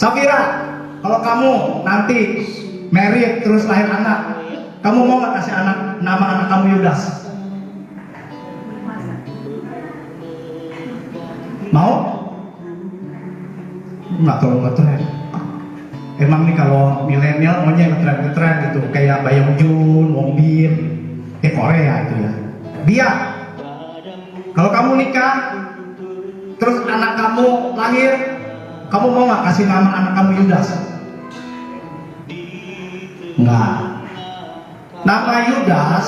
Safira, kalau kamu nanti married terus lahir anak, kamu mau nggak kasih nama anak kamu Yudas? Mau? Nggak terlalu ngetren. Emang nih kalau milenial maunya ngetren gitu, kayak Bayang Jun, Wong Bin, Korea itu ya. Dia, kalau kamu nikah, terus anak kamu lahir, kamu mau nggak kasih nama anak kamu Yudas? Enggak. Nama Yudas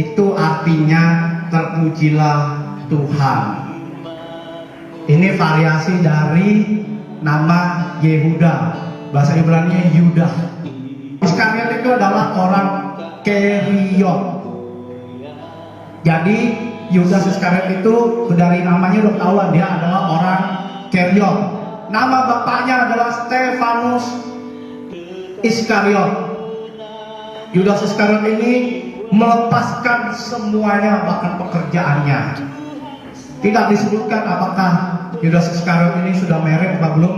itu artinya terpujilah Tuhan. Ini variasi dari nama Yehuda, bahasa Ibrani Yudah. Iskariot itu adalah orang Keriot. Jadi Yudas Iskariot itu dari namanya udah ketahuan dia adalah orang Keriot. Nama bapaknya adalah Stefanus Iskariot. Yudas Iskariot ini melepaskan semuanya, bahkan pekerjaannya. Tidak disebutkan apakah Yudas Iskariot ini sudah married atau belum,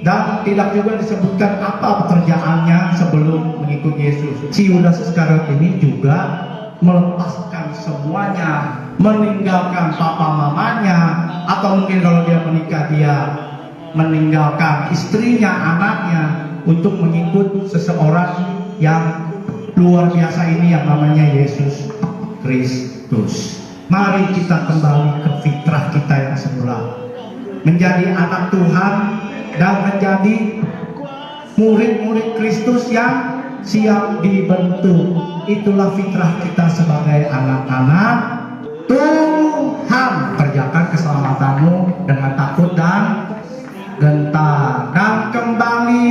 dan tidak juga disebutkan apa pekerjaannya sebelum mengikut Yesus. Si Yudas Iskariot ini juga melepaskan semuanya, meninggalkan papa mamanya, atau mungkin kalau dia menikah dia meninggalkan istrinya, anaknya, untuk mengikut seseorang yang luar biasa ini yang namanya Yesus Kristus. Mari kita kembali ke fitrah kita yang semula, menjadi anak Tuhan dan menjadi murid-murid Kristus yang siap dibentuk. Itulah fitrah kita sebagai anak-anak Tuhan. Kerjakan keselamatanmu dengan takut dan gentar, dan kembali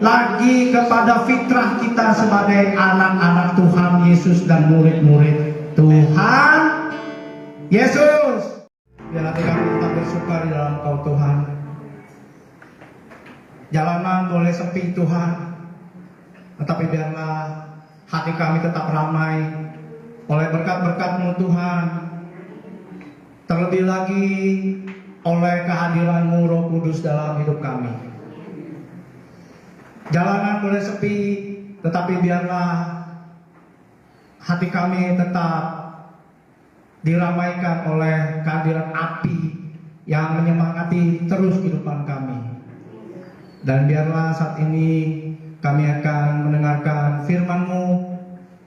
lagi kepada fitrah kita sebagai anak-anak Tuhan Yesus dan murid-murid Tuhan Yesus. Biarlah kami tetap bersuka di dalam Kau Tuhan. Jalanan boleh sepi Tuhan, tetapi biarlah hati kami tetap ramai oleh berkat-berkat-Mu Tuhan. Terlebih lagi oleh kehadiran-Mu Roh Kudus dalam hidup kami. Jalanan boleh sepi, tetapi biarlah hati kami tetap diramaikan oleh kehadiran api yang menyemangati terus kehidupan kami. Dan biarlah saat ini kami akan mendengarkan firman-Mu.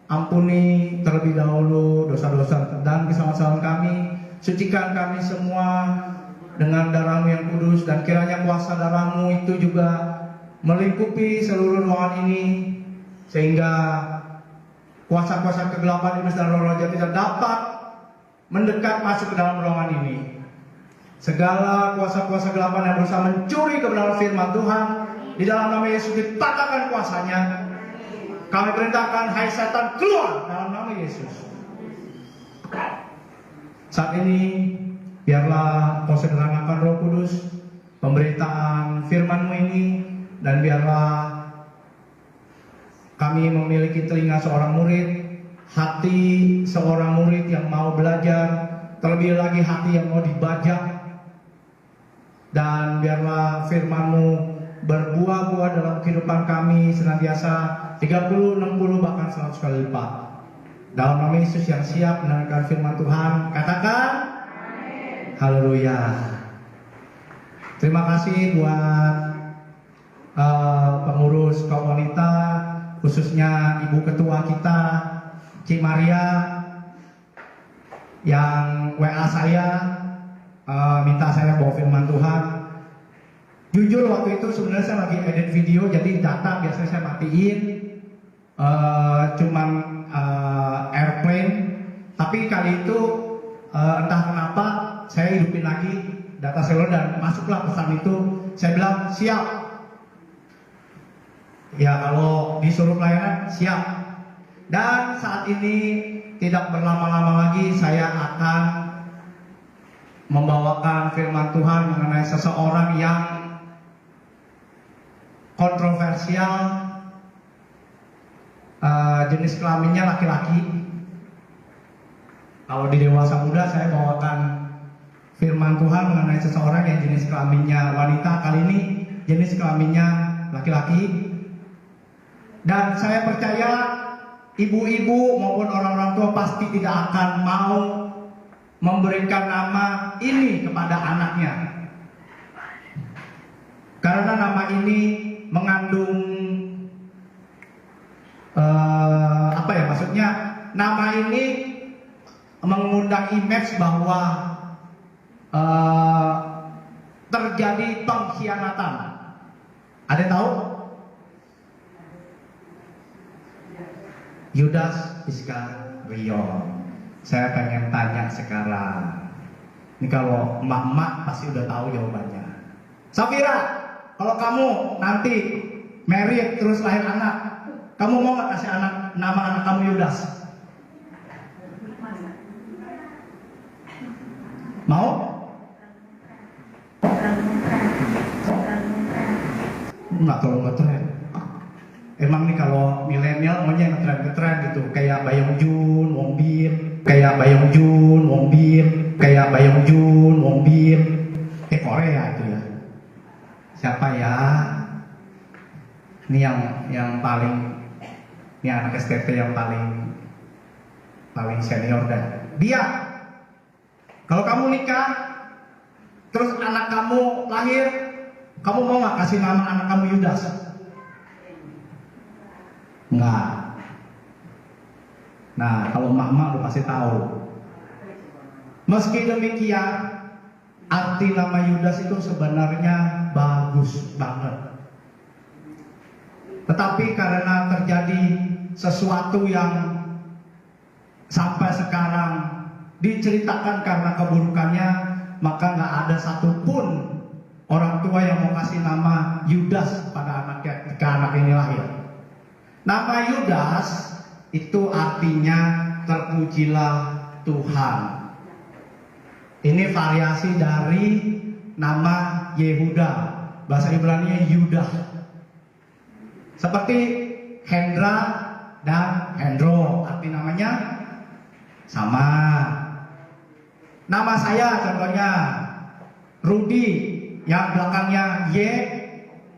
Ampuni terlebih dahulu dosa-dosa dan kesalahan kami. Sucikan kami semua dengan darah-Mu yang kudus, dan kiranya kuasa darah-Mu itu juga melingkupi seluruh ruangan ini, sehingga kuasa-kuasa kegelapan iblis dan roh-roh jahat tidak dapat mendekat masuk ke dalam ruangan ini. Segala kuasa-kuasa kegelapan yang berusaha mencuri kebenaran firman Tuhan, di dalam nama Yesus dipatahkan kuasanya. Kami perintahkan, hai setan, keluar dalam nama Yesus. Saat ini biarlah Kau sederhanakan Roh Kudus pemberitaan firman-Mu ini, dan biarlah kami memiliki telinga seorang murid, hati seorang murid yang mau belajar, terlebih lagi hati yang mau dibajak. Dan biarlah firman-Mu berbuah-buah dalam kehidupan kami senantiasa 30, 60, bahkan 100 kali lipat. Dalam nama Yesus yang siap mendengarkan firman Tuhan, katakan haleluya. Terima kasih buat pengurus kaum wanita, khususnya Ibu Ketua kita Cik Maria, yang WA saya minta saya bawa firman Tuhan. Jujur waktu itu sebenarnya saya lagi edit video, jadi data biasanya saya matiin, cuman airplane. Tapi kali itu entah kenapa saya hidupin lagi data seluler dan masuklah pesan itu. Saya bilang siap. Ya kalau disuruh pelayanan siap. Dan saat ini tidak berlama-lama lagi saya akan membawakan firman Tuhan mengenai seseorang yang kontroversial, jenis kelaminnya laki-laki. Kalau di dewasa muda saya bawakan firman Tuhan mengenai seseorang yang jenis kelaminnya wanita. Kali ini jenis kelaminnya laki-laki. Dan saya percaya ibu-ibu maupun orang-orang tua pasti tidak akan mau memberikan nama ini kepada anaknya, karena nama ini mengandung maksudnya nama ini mengundang image bahwa terjadi pengkhianatan. Ada yang tahu? Yudas Iskariot. Saya pengen tanya sekarang. Ini kalau emak-emak pasti udah tahu jawabannya. Safira, kalau kamu nanti married terus lahir anak, kamu mau nggak kasih nama anak kamu Yudas? Mau? Nggak terlalu ngetren. Emang nih kalau milenial maunya yang ngetren gitu, kayak Bayong Jun, Wong Bin, kayak Bayong Jun, Wong Bin, kayak Bayong Jun, Wong Bin. Korea itu ya. Siapa ya? Ini yang paling, ini anak STT yang paling senior dah. Dia. Kalau kamu nikah, terus anak kamu lahir, kamu mau nggak kasih nama anak kamu Yudas? Enggak. Nah, kalau mama udah pasti tahu. Meski demikian, arti nama Yudas itu sebenarnya bagus banget. Tetapi karena terjadi sesuatu yang sampai sekarang diceritakan karena keburukannya, maka nggak ada satupun orang tua yang mau kasih nama Yudas pada anaknya ketika anak ini lahir. Nama Yudas itu artinya terpujilah Tuhan. Ini variasi dari nama Yehuda, bahasa Ibrani Yudah. Seperti Hendra dan Hendro, arti namanya sama. Nama saya contohnya Rudy, yang belakangnya Y,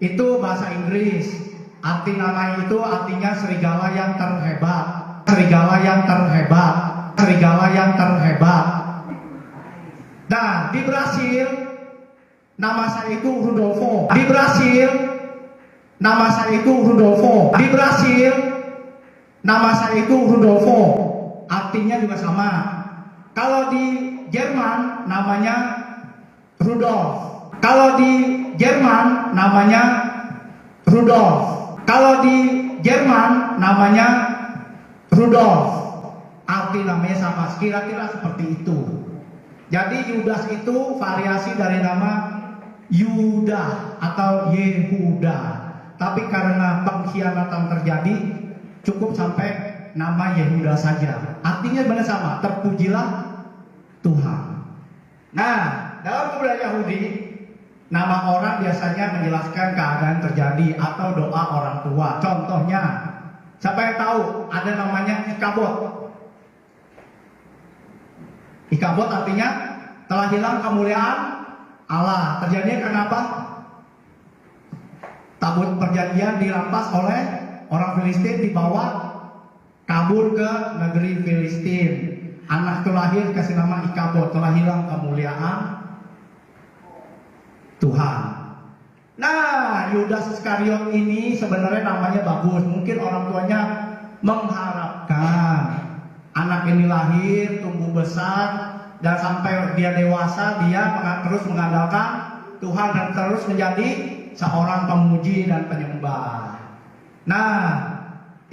itu bahasa Inggris. Arti nama itu artinya serigala yang terhebat, serigala yang terhebat, serigala yang terhebat. Nah, di Brasil nama saya itu Rudolfo. Di Brasil nama saya itu Rudolfo. Di Brasil nama saya itu Rudolfo. Artinya juga sama. Kalau di Jerman namanya Rudolf. Kalau di Jerman namanya Rudolf. Kalau di Jerman namanya Rudolf. Arti namanya sama, kira-kira seperti itu. Jadi Yudas itu variasi dari nama Yuda atau Yehuda. Tapi karena pengkhianatan terjadi, cukup sampai nama Yehuda saja. Artinya benar sama, terpujilah Tuhan. Nah, dalam kebudayaan Yahudi, nama orang biasanya menjelaskan keadaan terjadi atau doa orang tua. Contohnya, siapa yang tahu ada namanya Ikabod? Ikabod artinya telah hilang kemuliaan Allah. Terjadinya kenapa? Tabut perjanjian dirampas oleh orang Filistin, dibawa kabur ke negeri Filistin. Anak itu lahir kasih nama Ikabod, telah hilang kemuliaan Tuhan. Nah, Yudas Iskariot ini sebenarnya namanya bagus. Mungkin orang tuanya mengharapkan anak ini lahir, tumbuh besar, dan sampai dia dewasa, dia terus mengandalkan Tuhan dan terus menjadi seorang pemuji dan penyembah. Nah,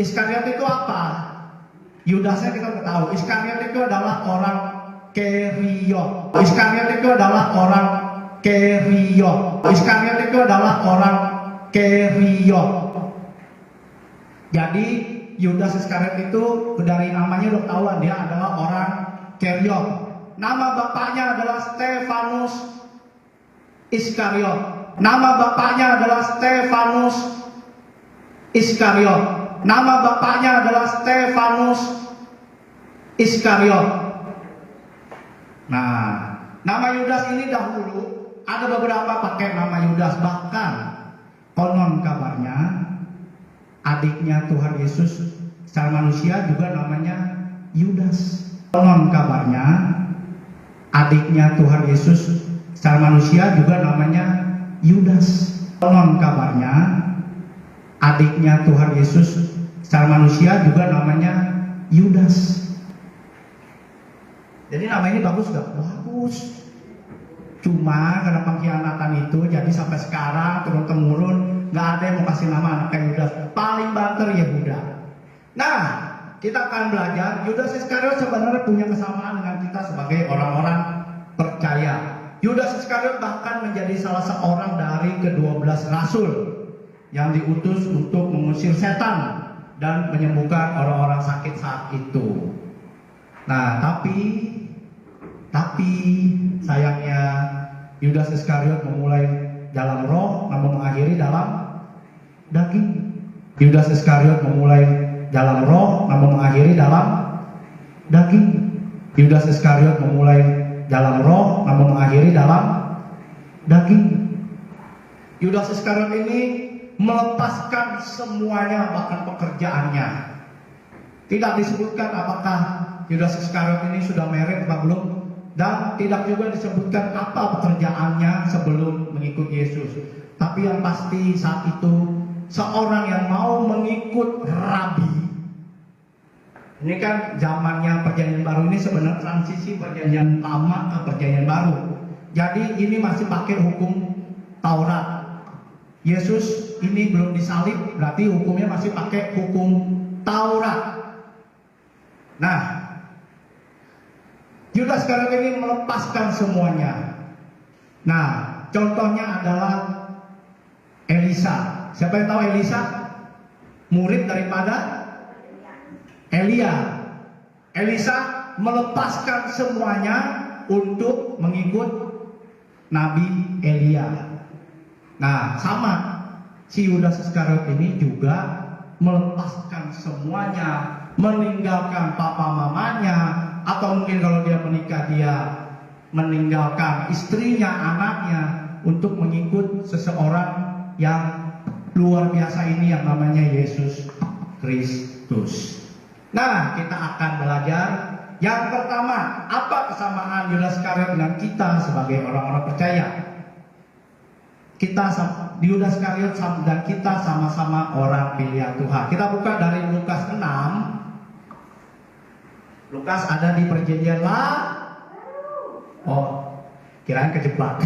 Iskariot itu apa? Yudasnya kita tahu. Iskariot itu adalah orang Keriot. Iskariot itu adalah orang Keriot. Iskariot itu adalah orang Keriot. Jadi Yudas Iskariot itu dari namanya udah tahu dia adalah orang Keriot. Nama bapaknya adalah Stefanus Iskariot. Nama bapaknya adalah Stefanus Iskariot. Nama bapaknya adalah Stefanus Iskariot. Nah, nama Yudas ini dahulu ada beberapa pakai nama Yudas. Bahkan adiknya Tuhan Yesus secara manusia juga namanya Yudas. Konon kabarnya adiknya Tuhan Yesus secara manusia juga namanya Yudas. Konon kabarnya adiknya Tuhan Yesus secara manusia juga namanya Yudas. Jadi nama ini bagus gak? Bagus. Cuma karena pengkhianatan itu, jadi sampai sekarang turun-temurun nggak ada yang mau kasih nama anaknya Yudas. Paling banter Yehuda. Nah, kita akan belajar Yudas Iskariot sebenarnya punya kesamaan dengan kita sebagai orang-orang percaya. Yudas Iskariot bahkan menjadi salah seorang dari ke-12 rasul yang diutus untuk mengusir setan dan menyembuhkan orang-orang sakit saat itu. Nah, tapi sayangnya Yudas Iskariot memulai dalam roh namun mengakhiri dalam daging. Yudas Iskariot memulai dalam roh namun mengakhiri dalam daging. Yudas Iskariot memulai dalam roh namun mengakhiri dalam daging. Yudas Iskariot ini melepaskan semuanya, bahkan pekerjaannya. Tidak disebutkan apakah Yudas Iskariot ini sudah married atau belum, dan tidak juga disebutkan apa pekerjaannya sebelum mengikut Yesus. Tapi yang pasti saat itu seorang yang mau mengikut rabi. Ini kan zamannya perjanjian baru, ini sebenarnya transisi perjanjian lama ke perjanjian baru. Jadi ini masih pakai hukum Taurat. Yesus ini belum disalib, berarti hukumnya masih pakai hukum Taurat. Nah, Yudas Iskariot ini melepaskan semuanya. Nah, contohnya adalah Elisa. Siapa yang tahu Elisa? Murid daripada Elia. Elisa melepaskan semuanya untuk mengikut Nabi Elia. Nah, sama si Yudas Iskariot ini juga melepaskan semuanya, meninggalkan papa mamanya, atau mungkin kalau dia menikah dia meninggalkan istrinya, anaknya untuk mengikut seseorang yang luar biasa ini yang namanya Yesus Kristus. Nah, kita akan belajar yang pertama, apa kesamaan Yudas Iskariot dengan kita sebagai orang-orang percaya. Yudas Iskariot dan kita sama-sama orang pilihan Tuhan. Kita buka dari Lukas 6. Lukas ada di perjanjian kirain kejebak.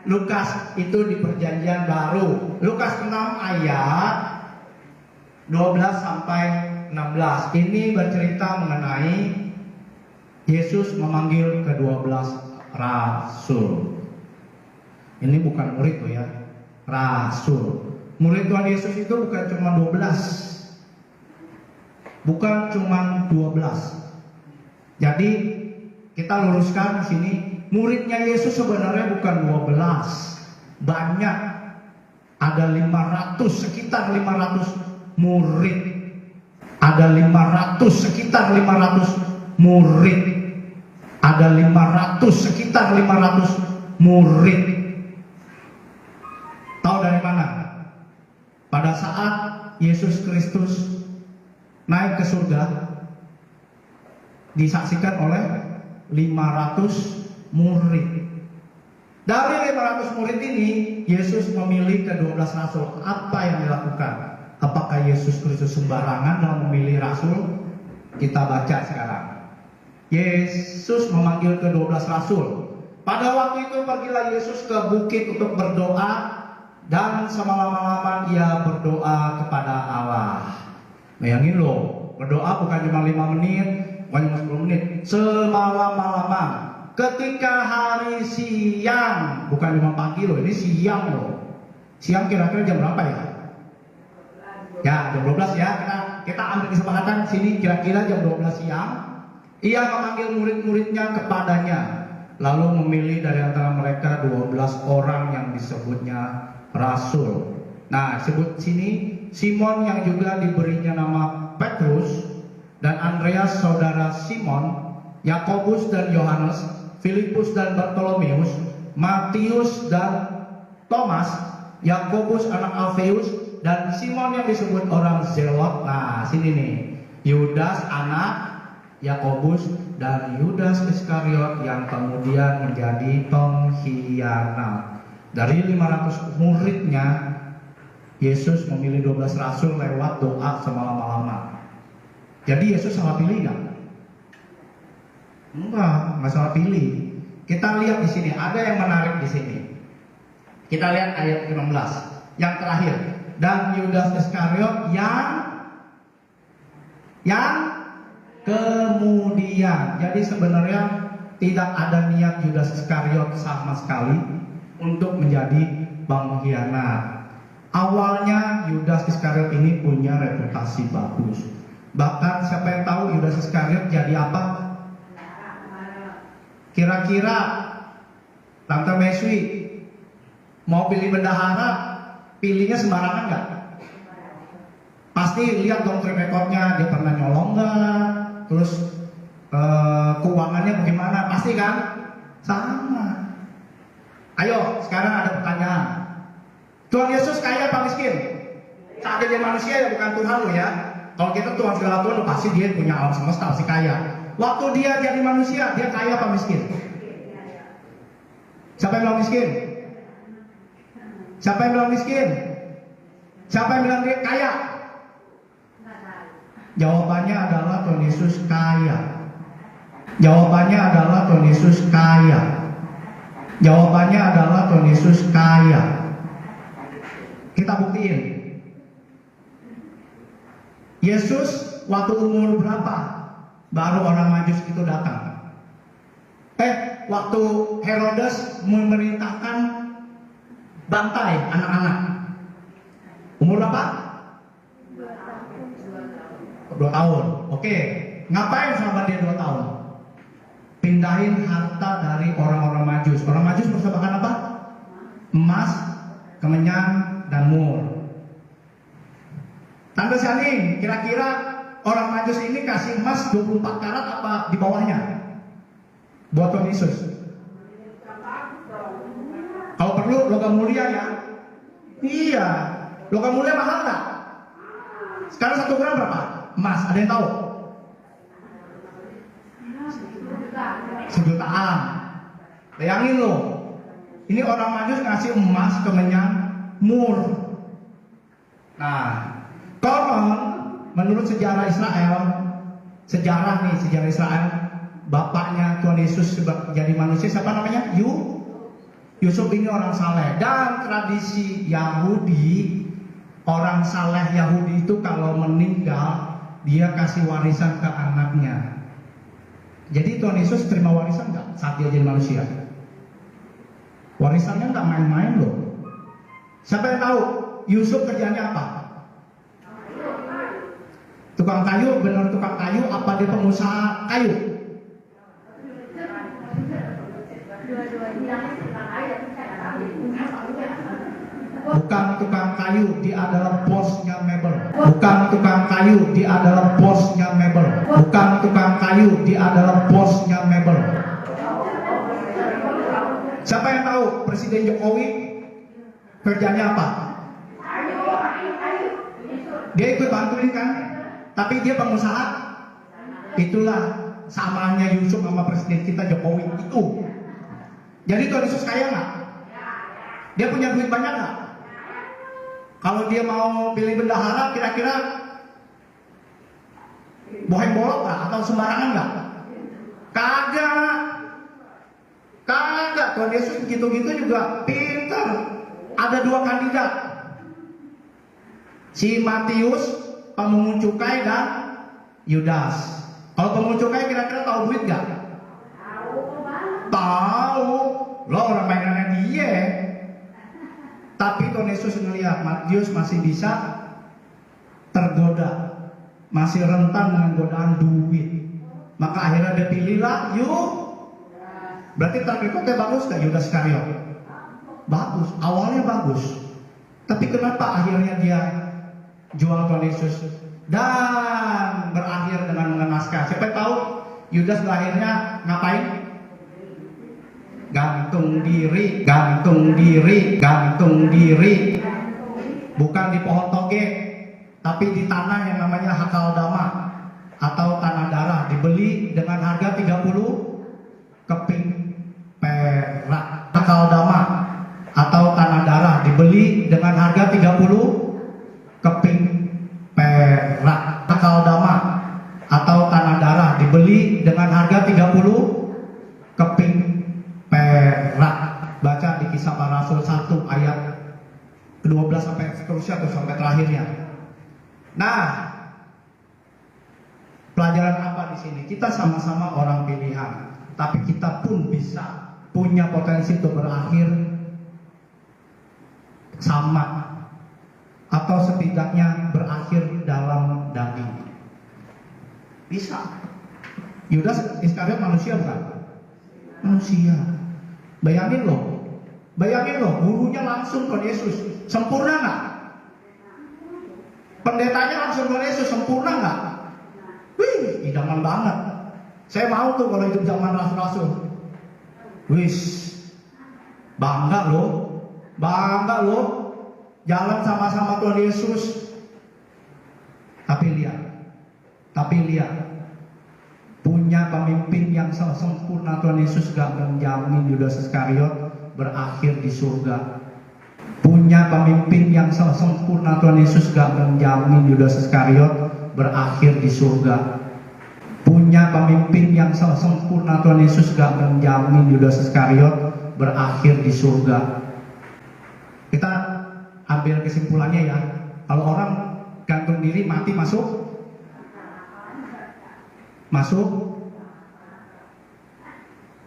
Lukas itu di perjanjian baru. Lukas 6 ayat 12 sampai 16. Ini bercerita mengenai Yesus memanggil ke-12 rasul. Ini bukan murid tuh ya, rasul. Murid Tuhan Yesus itu bukan cuma 12. Bukan cuma 12. Jadi kita luruskan di sini, muridnya Yesus sebenarnya bukan 12. Banyak. Ada 500, sekitar 500 murid. Ada 500, sekitar 500 murid. Ada 500, sekitar 500 murid. Tahu dari mana? Pada saat Yesus Kristus naik ke surga, disaksikan oleh 500 murid. Dari 500 murid ini, Yesus memilih ke-12 rasul. Apa yang dilakukan? Apakah Yesus Kristus sembarangan dalam memilih rasul? Kita baca sekarang. Yesus memanggil ke-12 rasul. Pada waktu itu pergilah Yesus ke bukit untuk berdoa, dan semalam-malaman ia berdoa kepada Allah. Bayangin loh, berdoa bukan cuma 5 menit, bukan cuma 10 menit, semalam-malaman. Ketika hari siang, bukan cuma pagi loh, ini siang loh. Siang kira-kira jam berapa ya? Ya, jam 12 ya. Kita ambil kesepakatan sini kira-kira jam 12 siang. Ia memanggil murid-muridnya kepadanya, lalu memilih dari antara mereka 12 orang yang disebutnya rasul. Nah, sebut sini Simon yang juga diberinya nama Petrus, dan Andreas saudara Simon, Yakobus dan Yohanes, Filipus dan Bartolomeus, Matius dan Thomas, Yakobus anak Alfeus, dan Simon yang disebut orang Zelot. Nah, sini nih. Yudas anak Yakobus dan Yudas Iskariot yang kemudian menjadi pengkhianat. Dari 500 muridnya, Yesus memilih 12 rasul lewat doa semalam-malaman. Jadi Yesus salah pilih nggak? Enggak salah pilih. Kita lihat di sini, ada yang menarik di sini. Kita lihat ayat 16 yang terakhir. Dan Yudas Iskariot yang kemudian. Jadi sebenarnya tidak ada niat Yudas Iskariot sama sekali untuk menjadi pengkhianat. Awalnya Yudas Iskariot ini punya reputasi bagus. Bahkan siapa yang tahu Yudas Iskariot jadi apa? Kira-kira Tante Meswi mau pilih bendahara, pilihnya sembarangan nggak? Pasti lihat dong track recordnya, dia pernah nyolong nggak? Terus keuangannya bagaimana? Pasti kan? Sama. Ayo, sekarang ada pertanyaan. Tuhan Yesus kaya apa miskin? Saat dia manusia ya, bukan Tuhan lo ya. Kalau kita Tuhan segala Tuhan, pasti dia punya alam semesta, pasti kaya. Waktu dia jadi manusia, dia kaya apa miskin? Siapa yang bilang miskin? Siapa yang bilang miskin? Siapa yang bilang dia kaya? Jawabannya adalah Tuhan Yesus kaya. Jawabannya adalah Tuhan Yesus kaya. Jawabannya adalah Tuhan Yesus kaya. Kita buktiin. Yesus waktu umur berapa baru orang Majus itu datang? Waktu Herodes memerintahkan bantai anak-anak. Umur berapa? 2 tahun. Oke. Ngapain selama dia 2 tahun? Pindahin harta dari orang-orang Majus. Orang Majus persembahkan apa? Emas, kemenyan, dan mur. Tante Saning, kira-kira orang Majus ini kasih emas 24 karat apa di bawahnya? Buat Tuhan Yesus. Kalau perlu logam mulia ya. Iya. Logam mulia mahal nggak? Sekarang 1 gram berapa? Emas, ada yang tahu? 1 jutaan. Bayangin loh. Ini orang Majus ngasih emas, kemenyan, mur. Nah, konon menurut sejarah Israel, sejarah Israel, bapaknya Tuhan Yesus jadi manusia siapa namanya? Yusuf ini orang saleh. Dan tradisi Yahudi, orang saleh Yahudi itu kalau meninggal dia kasih warisan ke anaknya. Jadi Tuhan Yesus terima warisan nggak saat dia jadi manusia? Warisannya nggak main-main loh. Siapa yang tahu Yusuf kerjanya apa? Tukang kayu, benar tukang kayu apa dia pengusaha kayu? Bukan tukang kayu, dia adalah bosnya mebel. Bukan tukang kayu, dia adalah bosnya mebel. Bukan tukang kayu, dia adalah bosnya mebel. Siapa yang tahu Presiden Jokowi kerjanya apa? Dia ikut bantuin kan? Tapi dia pengusaha. Itulah samanya Yusuf sama Presiden kita Jokowi itu. Jadi Tuhan Yesus kaya nggak? Dia punya duit banyak nggak? Kalau dia mau pilih bendahara, kira-kira bohong bolok nggak? Atau sembarangan nggak? Kagak. Tuhan Yesus gitu-gitu juga pintar. Ada 2 kandidat, si Matius, pemungut cukai, dan Yudas. Kalau pemungut cukai kira-kira tahu duit nggak? Tahu. Lo orang mainannya dia. Tapi Tuhan Yesus melihat Matius masih bisa tergoda, masih rentan dengan godaan duit. Maka akhirnya dia pilihlah Berarti targetnya bagus gak Yudas Iskariot? Bagus, awalnya bagus. Tapi kenapa akhirnya dia jual Tuhan Yesus dan berakhir dengan mengenaskan? Siapa yang tahu Yudas berakhirnya ngapain? Gantung diri, gantung diri, gantung diri. bukan di pohon toge, tapi di tanah yang namanya Hakaldama atau tanah darah, dibeli dengan harga 30 keping perak. Hakaldama atau tanah darah dibeli dengan harga 30 keping perak. Hakaldama atau tanah darah dibeli dengan harga 30 keping perak. Baca di Kisah Para Rasul 1 ayat ke-12 sampai seterusnya atau sampai terakhirnya. Nah, pelajaran apa di sini? Kita sama-sama orang pilihan, tapi kita pun bisa punya potensi untuk berakhir sama atau setidaknya berakhir dalam daging. Bisa. Yudas Iskariot manusia bukan? Manusia. Bayangin loh, gurunya langsung ke Yesus. Sempurna nggak? Pendetanya langsung ke Yesus, sempurna nggak? Wih, idaman banget. Saya mau tuh kalau hidup zaman rasul-rasul. Wih, bangga loh. Jalan sama-sama Tuhan Yesus. Tapi lihat, punya pemimpin yang sempurna Tuhan Yesus gak menjamin Yudas Iskariot berakhir di surga. Punya pemimpin yang sempurna Tuhan Yesus gak menjamin Yudas Iskariot berakhir di surga. Punya pemimpin yang sempurna Tuhan Yesus gak menjamin Yudas Iskariot berakhir di surga. Kita ambil kesimpulannya ya. Kalau orang gantung diri mati masuk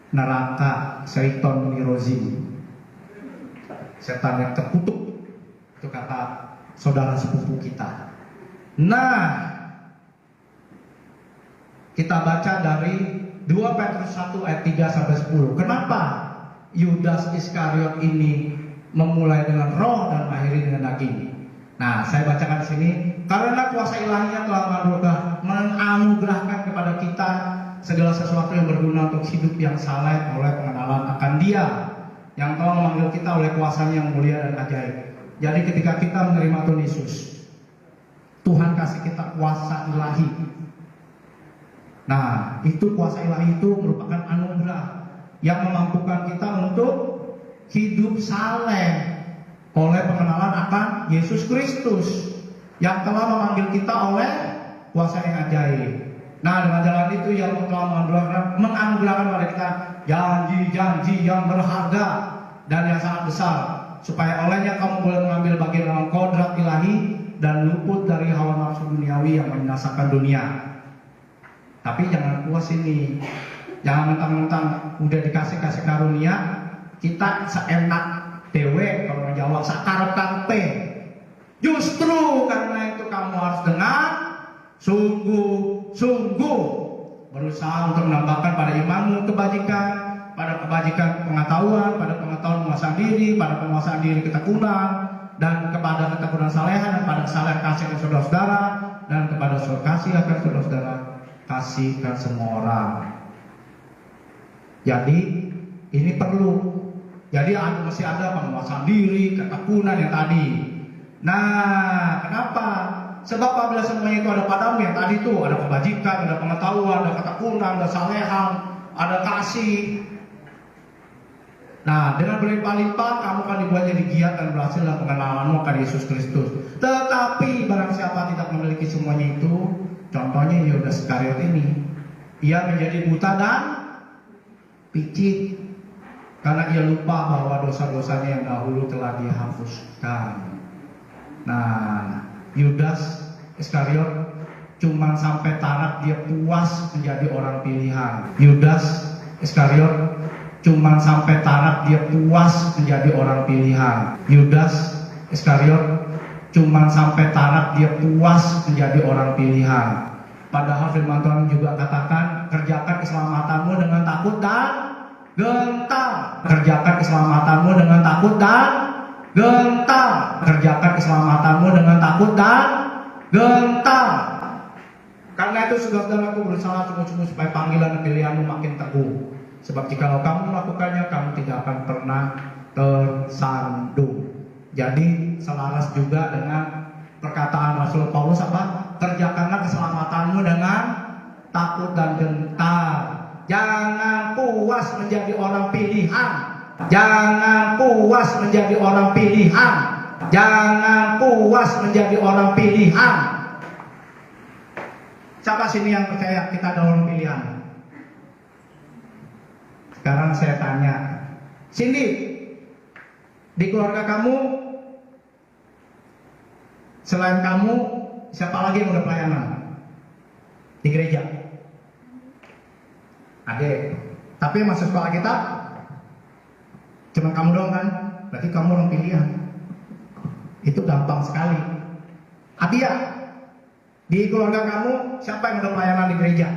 neraka Syaiton Nirozim, setan yang terkutuk. Itu kata saudara sepupu kita. Nah, kita baca dari 2 Petrus 1 ayat 3 sampai 10. Kenapa Yudas Iskariot ini memulai dengan roh dan mengakhiri dengan daging? Nah, saya bacakan di sini. Karena kuasa ilahiyah telah menganugerahkan kepada kita segala sesuatu yang berguna untuk hidup yang saleh oleh pengenalan akan Dia yang telah memanggil kita oleh kuasanya yang mulia dan ajaib. Jadi ketika kita menerima Tuhan Yesus, Tuhan kasih kita kuasa ilahi. Nah, itu kuasa ilahi itu merupakan anugerah yang memampukan kita untuk hidup saleh oleh pengenalan akan Yesus Kristus yang telah memanggil kita oleh kuasa yang ajaib. Nah, dengan jalan itu yang telah menganugerahkan pada kita janji-janji yang berharga dan yang sangat besar, supaya olehnya kamu boleh mengambil bagian dalam kodrat ilahi dan luput dari hawa nafsu duniawi yang membinasakan dunia. Tapi jangan puas ini, jangan mentang-mentang udah dikasih karunia kita seenak dewe, kalau menjawab sakar-karpe. Justru karena itu kamu harus dengan sungguh-sungguh berusaha untuk menambahkan pada imanmu kebajikan, pada kebajikan pengetahuan, pada pengetahuan penguasaan diri, pada penguasaan diri ketekunan, dan kepada ketekunan salehan, dan pada kesalehan kasih ke saudara-saudara, dan kepada kasih akan saudara-saudara, kasihkan semua orang. Jadi ini perlu. Jadi masih ada penguasaan diri, ketekunan yang tadi. Nah, kenapa? Sebab apabila semuanya itu ada padamu yang tadi itu, ada kebajikan, ada pengetahuan, ada ketekunan, ada salehan, ada kasih. Nah, dengan berlimpah-limpah kamu akan dibuat jadi giat dan berhasil dalam pengenalanmu akan Yesus Kristus. Tetapi barang siapa tidak memiliki semuanya itu, contohnya Yudas Iskariot ini, ia menjadi buta dan picik karena ia lupa bahwa dosa-dosanya yang dahulu telah dihapuskan. Nah, Yudas Iskariot cuma sampai taraf dia puas menjadi orang pilihan. Yudas Iskariot cuma sampai taraf dia puas menjadi orang pilihan. Yudas Iskariot cuma sampai taraf dia puas menjadi orang pilihan. Padahal firman Tuhan juga katakan, kerjakan keselamatanmu dengan takut dan gentar. Kerjakan keselamatanmu dengan takut dan gentar. Kerjakan keselamatanmu dengan takut dan gentar. Karena itu saudara-saudaraku, berusaha sungguh-sungguh supaya panggilan dan pilihanmu makin teguh. Sebab jika kamu melakukannya, kamu tidak akan pernah tersandung. Jadi selaras juga dengan perkataan Rasul Paulus apa? Kerjakanlah keselamatanmu dengan takut dan gentar. Jangan puas menjadi orang pilihan. Jangan puas menjadi orang pilihan. Jangan puas menjadi orang pilihan. Siapa sini yang percaya kita ada orang pilihan? Sekarang saya tanya, Cindy, di keluarga kamu, selain kamu, siapa lagi yang udah pelayanan di gereja? Adek. Tapi yang masuk sekolah kita cuma kamu doang kan? Berarti kamu orang pilihan. Itu gampang sekali. Adia, di keluarga kamu siapa yang udah pelayanan di gereja?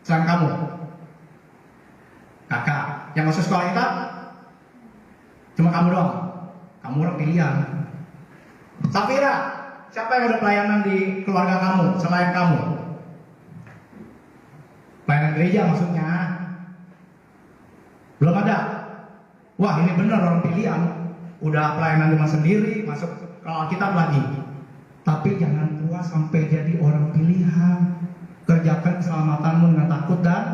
Selain kamu? Kakak. Yang masuk sekolah kita cuma kamu doang. Kamu orang pilihan. Safira, siapa yang udah pelayanan di keluarga kamu selain kamu? Pelayanan gereja maksudnya. Belum ada. Wah, ini benar orang pilihan. Udah pelayanan cuma sendiri, masuk ke Alkitab lagi. Tapi jangan puas sampai jadi orang pilihan. Kerjakan keselamatanmu dengan takut dan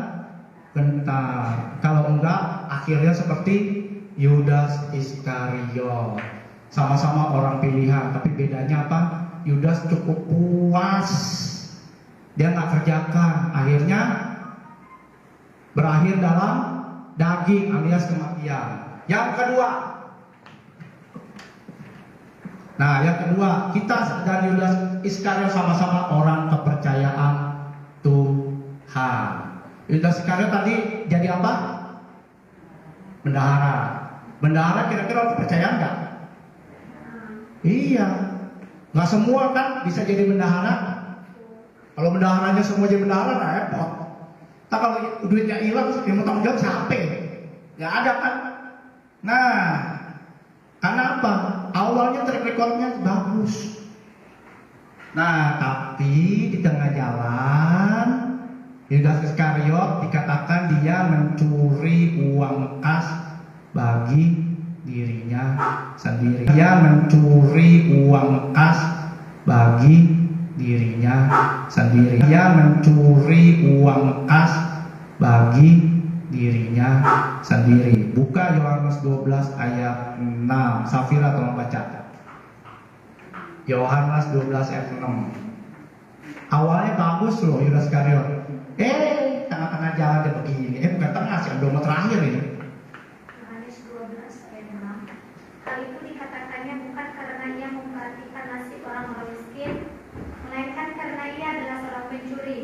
gentar. Kalau enggak, akhirnya seperti Yudas Iskariot. Sama-sama orang pilihan, tapi bedanya apa? Yudas cukup puas. Dia nggak kerjakan. Akhirnya berakhir dalam daging alias kematian. Yang kedua, kita dan Yudas Iskariot sama-sama orang kepercayaan Tuhan. Yudas Iskariot tadi jadi apa? Bendahara. Bendahara kira-kira kepercayaan nggak? Iya. Nggak semua kan bisa jadi bendahara. Kalau bendaharanya semua jadi bendahara, repot. Tak kalau duitnya hilang, yang mau tanggung jawab siapa? Ya ada kan? Nah, karena apa? Awalnya track recordnya bagus. Nah, tapi di tengah jalan Yudas Iskariot dikatakan dia mencuri uang kas bagi dirinya sendiri. Dia mencuri uang kas bagi dirinya sendiri. Dia mencuri uang kas bagi dirinya sendiri. Buka Yohanes 12 ayat 6. Safira tolong baca. Yohanes 12 ayat 6. Awalnya bagus loh Yudas Iskariot. Tengah-tengah jalan dia begini. Bukan tengah sih, udah mau terakhir ini. Yohanes 12 ayat 6. Hal itu dikatakannya bukan karena ia memperhatikan nasib orang-orang miskin, melainkan karena ia adalah seorang pencuri.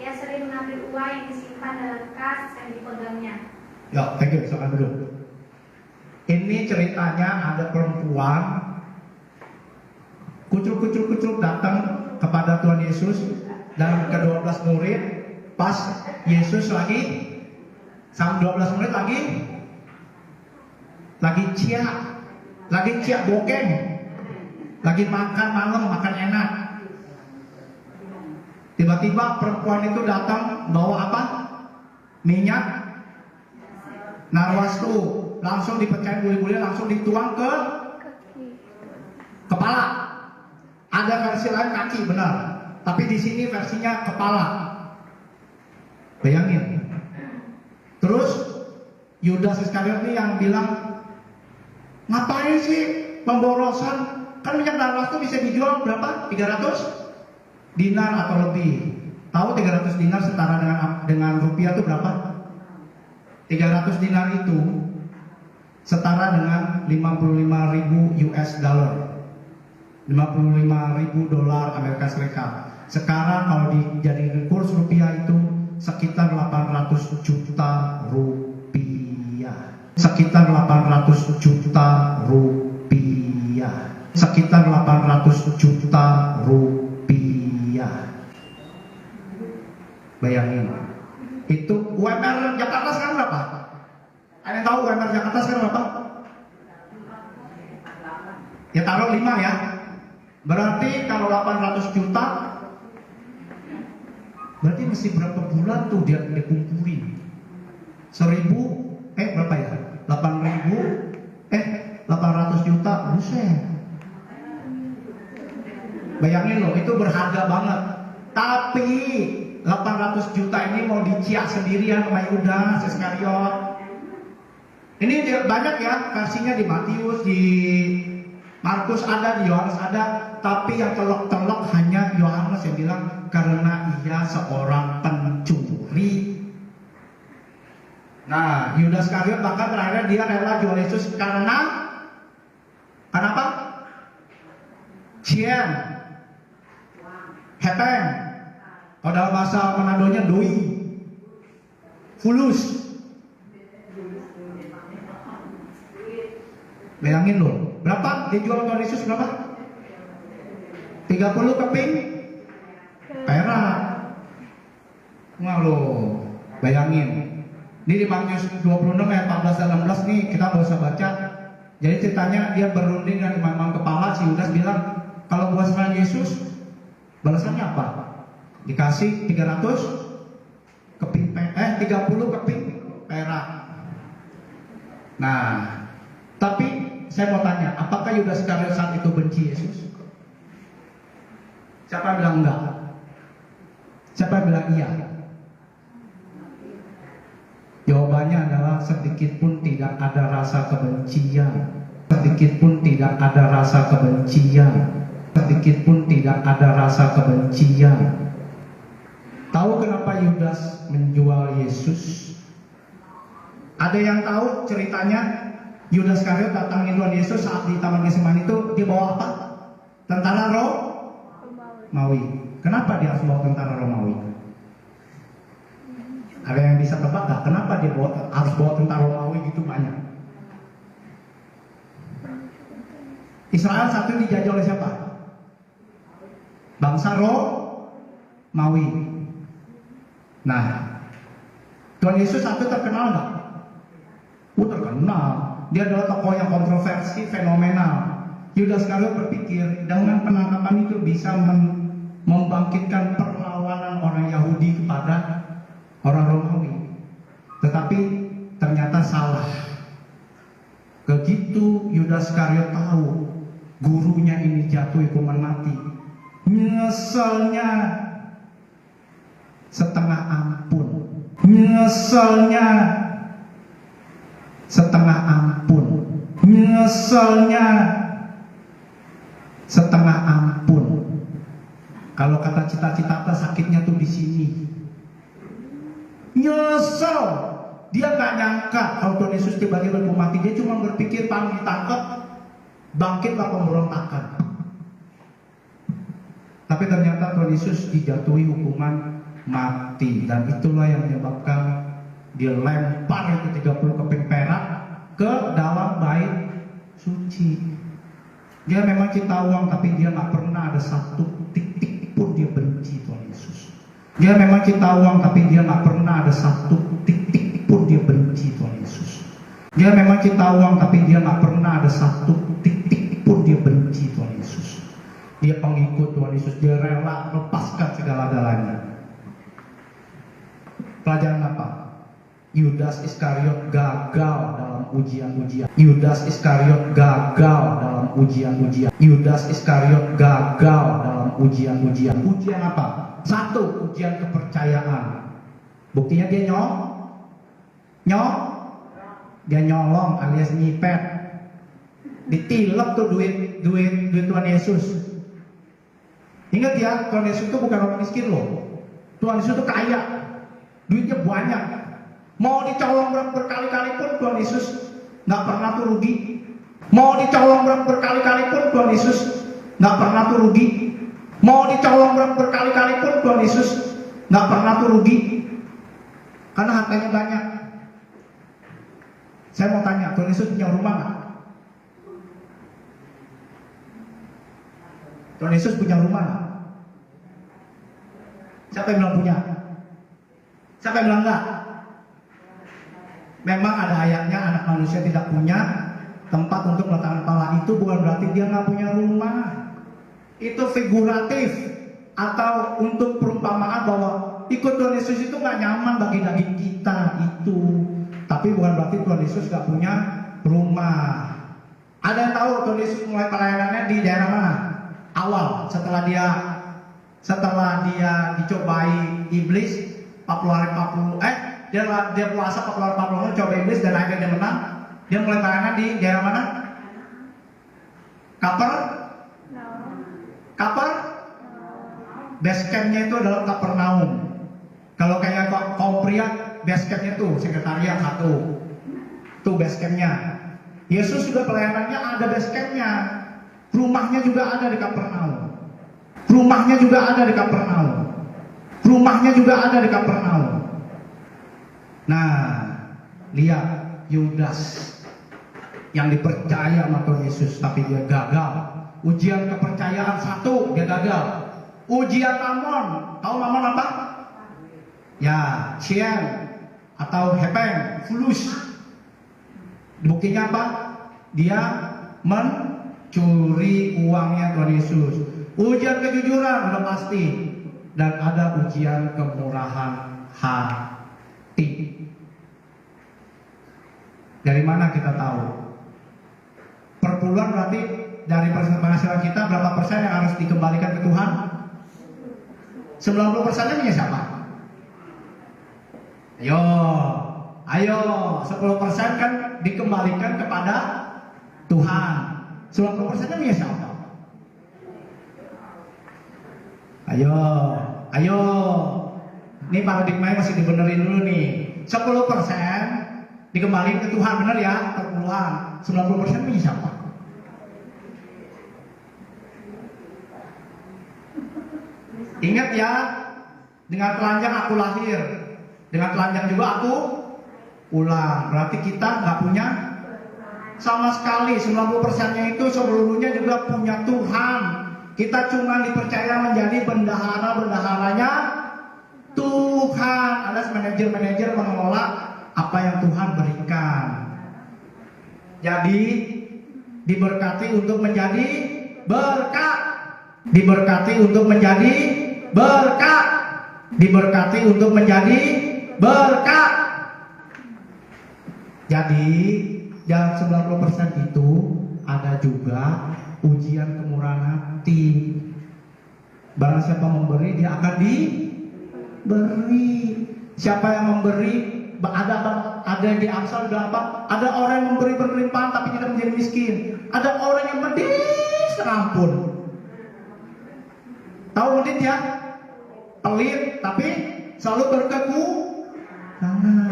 Ia sering mengambil uang yang disimpan dalam kas yang dipegangnya. Ya, thank you, silakan dulu. Ini ceritanya ada perempuan kucuk datang kepada Tuhan Yesus dan ke-12 murid. Pas Yesus lagi sama 12 murid lagi ciak bokeng, lagi makan malam, makan enak. Tiba-tiba perempuan itu datang bawa apa? Minyak narwastu, langsung dipecahin buli-buli, langsung dituang ke kepala. Ada versi lain kaki, benar. Tapi di sini versinya kepala. Bayangin. Terus Yudas Iskariot ini yang bilang, ngapain sih pemborosan? Kan minyak narwastu bisa dijual berapa? 300 dinar atau lebih. Tahu 300 dinar setara dengan rupiah itu berapa? 300 dinar itu setara dengan 55.000 US dollar. 55.000 dolar Amerika Serikat. Sekarang kalau dijadikan kurs rupiah itu sekitar 800 juta rupiah. Sekitar 800 juta rupiah. Sekitar 800 juta rupiah. Bayangin. Itu UMR Jakarta sekarang berapa? Ada yang tahu UMR Jakarta sekarang berapa? Ya taruh 5 ya. Berarti kalau 800 juta, berarti mesti berapa bulan tuh dia kumpulin? 1000, berapa ya? 8.000, 8.000 800 juta, buset. Bayangin loh, itu berharga banget. Tapi 800 juta ini mau diciak sendirian sama Yudas Iskariot. Ini banyak ya, versinya di Matius, di Markus ada, di Yohanes ada. Tapi yang telok-telok hanya Yohanes yang bilang karena ia seorang pencuri. Nah, Yudas Iskariot bahkan terakhir dia rela jual Yesus karena apa? Cien, hepeng. Kalau dalam bahasa Manadonya doi, fulus. Bayangin loh, berapa dia jual Tuhan Yesus berapa? 30 keping perak. Wah loh, bayangin. Ini di Matius 26 ayat 14 dan 16 nih kita nggak usah baca. Jadi ceritanya dia berunding dengan imam kepala. Si Yudas bilang kalau buat serangan Yesus balasannya apa? Dikasih 300 keping 30 keping perak. Nah, tapi saya mau tanya, apakah Yudas Iskariot saat itu benci Yesus? Siapa yang bilang enggak? Siapa yang bilang iya? Jawabannya adalah sedikit pun tidak ada rasa kebencian. Sedikit pun tidak ada rasa kebencian. Sedikit pun tidak ada rasa kebencian. Tahu kenapa Yudas menjual Yesus? Ada yang tahu ceritanya? Yudas Iskariot datangin Tuhan Yesus saat di Taman Getsemani itu dia bawa apa? Tentara Romawi. Kenapa dia harus bawa tentara Romawi? Ada yang bisa tebak gak? Kenapa dia harus bawa tentara Romawi gitu banyak? Israel satu dijajah oleh siapa? Bangsa Romawi. Nah, Tuhan Yesus satu terkenal gak? Terkenal. Dia adalah tokoh yang kontroversi, fenomenal. Yudas Iskariot berpikir dengan penangkapan itu bisa membangkitkan perlawanan orang Yahudi kepada orang Romawi. Tetapi ternyata salah. Begitu Yudas Iskariot tahu gurunya ini jatuh hukuman mati, nyeselnya setengah ampun. Nyeselnya setengah ampun. Nyeselnya setengah ampun. Kalau kata cita-cita sakitnya tuh di sini. Nyesel. Dia nggak nyangka kalau Tuhan Yesus tiba-tiba hukum mati. Dia cuma berpikir paling ditangkap, bangkitlah pemberontakan. Tapi ternyata Tuhan Yesus dijatuhi hukuman mati. Dan itulah yang menyebabkan dia lempar itu 30 keping perak ke dalam bait suci. Dia memang cinta uang, tapi dia nggak pernah ada satu titik pun dia benci Tuhan Yesus. Dia memang cinta uang, tapi dia nggak pernah ada satu titik pun dia benci Tuhan Yesus. Dia memang cinta uang, tapi dia nggak pernah ada satu titik pun dia benci Tuhan Yesus. Dia pengikut Tuhan Yesus, dia rela lepaskan segala-galanya. Pelajaran apa? Yudas Iskariot gagal dalam ujian-ujian. Yudas Iskariot gagal dalam ujian-ujian. Yudas Iskariot gagal dalam ujian-ujian. Ujian apa? Satu, ujian kepercayaan. Buktinya dia dia nyolong alias nyipet. Ditilep tuh duit Tuhan Yesus. Ingat ya, Tuhan Yesus itu bukan orang miskin loh. Tuhan Yesus itu kaya. Duitnya banyak. Mau dicolong berkali-kali pun Tuhan Yesus nggak pernah tuh rugi. Mau dicolong berkali-kali pun Tuhan Yesus nggak pernah tuh rugi. Mau dicolong berkali-kali pun Tuhan Yesus nggak pernah tuh rugi. Karena hartanya banyak. Saya mau tanya, Tuhan Yesus punya rumah nggak? Tuhan Yesus punya rumah nggak? Siapa yang bilang punya? Siapa yang bilang enggak? Memang ada ayatnya anak manusia tidak punya tempat untuk meletakkan kepala. Itu bukan berarti dia nggak punya rumah. Itu figuratif atau untuk perumpamaan bahwa ikut Tuhan Yesus itu nggak nyaman bagi daging kita itu. Tapi bukan berarti Tuhan Yesus nggak punya rumah. Ada yang tahu Tuhan Yesus mulai pelayanannya di daerah mana? Awal setelah dia dicobai iblis 40 hari 40 dia puasa 40 hari 40 coba iblis dan akhirnya dia menang. Dia mulai pelayanan di daerah mana? Base campnya itu adalah Kapernaum. Kalau kayak kaum pria, base campnya itu sekretariat satu. Itu base campnya. Yesus juga pelayanannya ada base campnya. Rumahnya juga ada di Kapernaum. Rumahnya juga ada di Kapernaum. Rumahnya juga ada di Kapernaum. Nah, lihat Yudas yang dipercaya sama Tuhan Yesus, tapi dia gagal. Ujian kepercayaan satu, dia gagal. Ujian Mammon, tahu Mammon apa? Ya, Sien atau Hepeng, fulus. Buktinya apa? Dia mencuri uangnya Tuhan Yesus. Ujian kejujuran udah pasti, dan ada ujian kemurahan hati. Dari mana kita tahu? Per bulan berarti dari penghasilan kita berapa persen yang harus dikembalikan ke Tuhan? 90%-nya punya siapa? Ayo, 10% kan dikembalikan kepada Tuhan. 90%-nya punya siapa? Ayo. Ini paradigmanya masih dibenerin dulu nih. 10% dikembalikan ke Tuhan, bener ya? Per bulan. 90% punya siapa? Ingat ya, dengan telanjang aku lahir, dengan telanjang juga aku pulang. Berarti kita nggak punya sama sekali. 90%-nya itu seluruhnya juga punya Tuhan. Kita cuma dipercaya menjadi bendahara-bendaharanya Tuhan. Ada manajer-manajer mengelola apa yang Tuhan berikan. Jadi diberkati untuk menjadi berkat. Diberkati untuk menjadi berkat. Diberkati untuk menjadi berkat. Jadi yang 90% itu ada juga ujian kemurahan hati. Barang siapa memberi, dia akan diberi. Siapa yang memberi, ada yang di Amsal bilang apa? Ada orang yang memberi berlimpahan tapi tidak menjadi miskin. Ada orang yang medis terampun. Tahu medit ya? Pelit tapi selalu berkekurangan.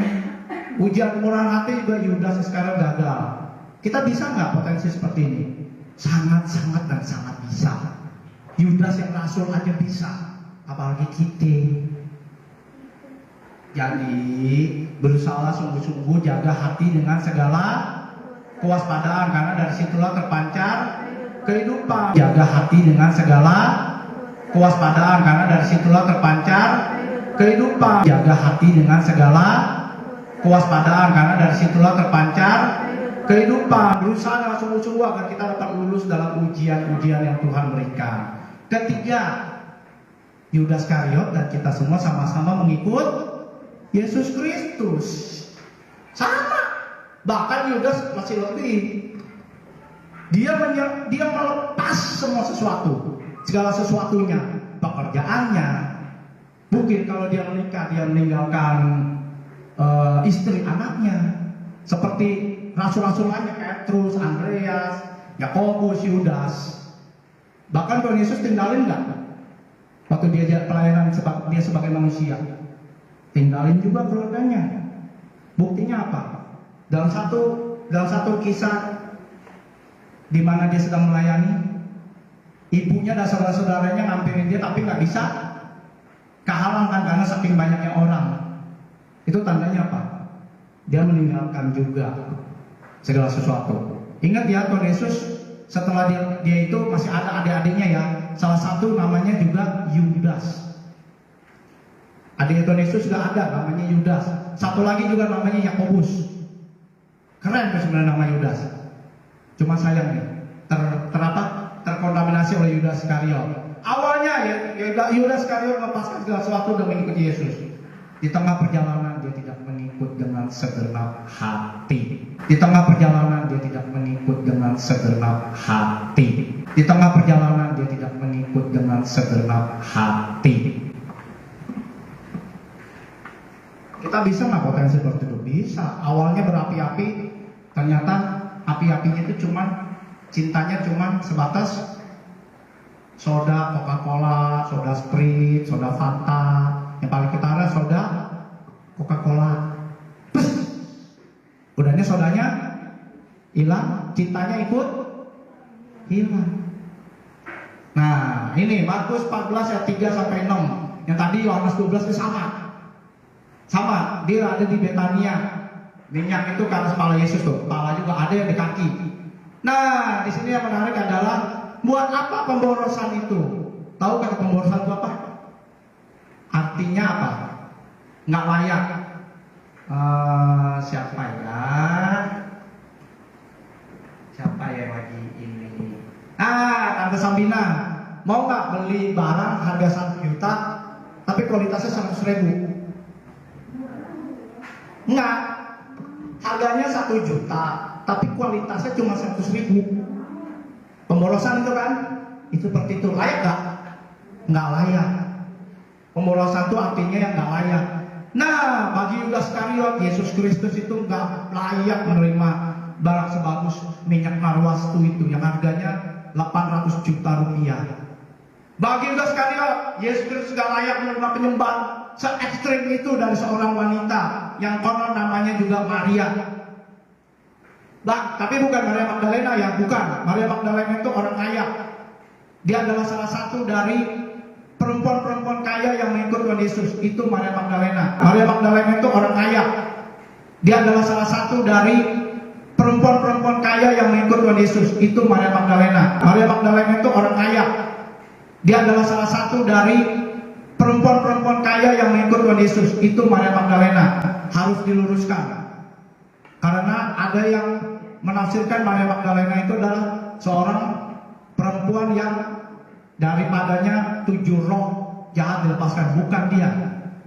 Ujian kemurahan hati juga Yudas sekarang gagal. Kita bisa nggak potensi seperti ini? Sangat-sangat dan sangat bisa. Yudas yang rasul aja bisa, apalagi kita. Jadi berusaha sungguh-sungguh jaga hati dengan segala kewaspadaan, karena dari situlah terpancar kehidupan. Jaga hati dengan segala kewaspadaan, karena dari situlah terpancar kehidupan. Jaga hati dengan segala kewaspadaan, karena dari situlah terpancar kehidupan. Berusaha dengan sungguh-sungguh agar kita dapat lulus dalam ujian-ujian yang Tuhan berikan. Ketiga, Yudas Iskariot dan kita semua sama-sama mengikut Yesus Kristus. Sama. Bahkan Yudas masih lebih. Dia melepas semua sesuatu, segala sesuatunya, pekerjaannya. Mungkin kalau dia menikah, dia meninggalkan istri anaknya. Seperti rasul-rasul lainnya, Petrus, Andreas, Yakobus, Yudas. Bahkan Tuhan Yesus tinggalin nggak? Waktu dia pelayanan dia sebagai manusia, tinggalin juga keluarganya. Buktinya apa? Dalam satu kisah di mana dia sedang melayani, ibunya dan saudara-saudaranya ngampirin dia tapi nggak bisa, kehalang kan karena saking banyaknya orang. Itu tandanya apa? Dia meninggalkan juga segala sesuatu. Ingat ya, Tuhan Yesus setelah dia itu masih ada adik-adiknya ya. Salah satu namanya juga Yudas. Adik Tuhan Yesus juga ada namanya Yudas. Satu lagi juga namanya Yakobus. Keren tuh sebenarnya nama Yudas. Cuma sayang nih, terkontaminasi oleh Yudas Iskariot. Awalnya Yudas Iskariot melepaskan segala sesuatu dan mengikuti Yesus. Di tengah perjalanan dia tidak mengikut dengan segenap hati. Di tengah perjalanan dia tidak mengikut dengan segenap hati. Di tengah perjalanan dia tidak mengikut dengan segenap hati. Kita bisa nggak potensi seperti itu? Bisa. Awalnya berapi-api, ternyata api-apinya itu cintanya cuman sebatas soda Coca-Cola, soda Sprite, soda Fanta, yang paling ketara soda Coca-Cola. Udahnya sodanya hilang, cintanya ikut hilang. Nah, ini Markus 14 ayat 3 sampai 6. Yang tadi Yohanes 12 itu sama, dia ada di Betania. Minyak itu ke atas kepala Yesus tuh, kepala juga ada yang di kaki. Nah, di sini yang menarik adalah buat apa pemborosan itu? Tahu kata pemborosan itu apa? Artinya apa? Nggak layak. Siapa ya? Siapa yang lagi ini? Tante Sambina, mau nggak beli barang harga 1 juta, tapi kualitasnya 100.000? Enggak, harganya 1 juta, tapi kualitasnya cuma 100.000. Pemborosan itu kan, itu seperti itu. Layak nggak? Nggak layak. Pemborosan itu artinya yang nggak layak. Nah, bagi Yudas Iskariot, Yesus Kristus itu nggak layak menerima barang sebagus minyak narwastu itu yang harganya 800 juta rupiah. Bagi Yudas Iskariot, Yesus Kristus nggak layak menerima penyembahan se-ekstrim itu dari seorang wanita yang konon namanya juga Maria. Tapi bukan Maria Magdalena ya, bukan. Maria Magdalena itu orang kaya. Dia adalah salah satu dari perempuan-perempuan kaya yang mengikut Tuhan Yesus. Itu Maria Magdalena. Maria Magdalena itu orang kaya. Dia adalah salah satu dari perempuan-perempuan kaya yang mengikut Tuhan Yesus. Itu Maria Magdalena. Maria Magdalena itu orang kaya. Dia adalah salah satu dari perempuan-perempuan kaya yang mengikut Tuhan Yesus. Itu Maria Magdalena. Harus diluruskan. Karena ada yang menafsirkan Maria Magdalena itu adalah seorang perempuan yang daripadanya 7 roh jahat dilepaskan. Bukan dia.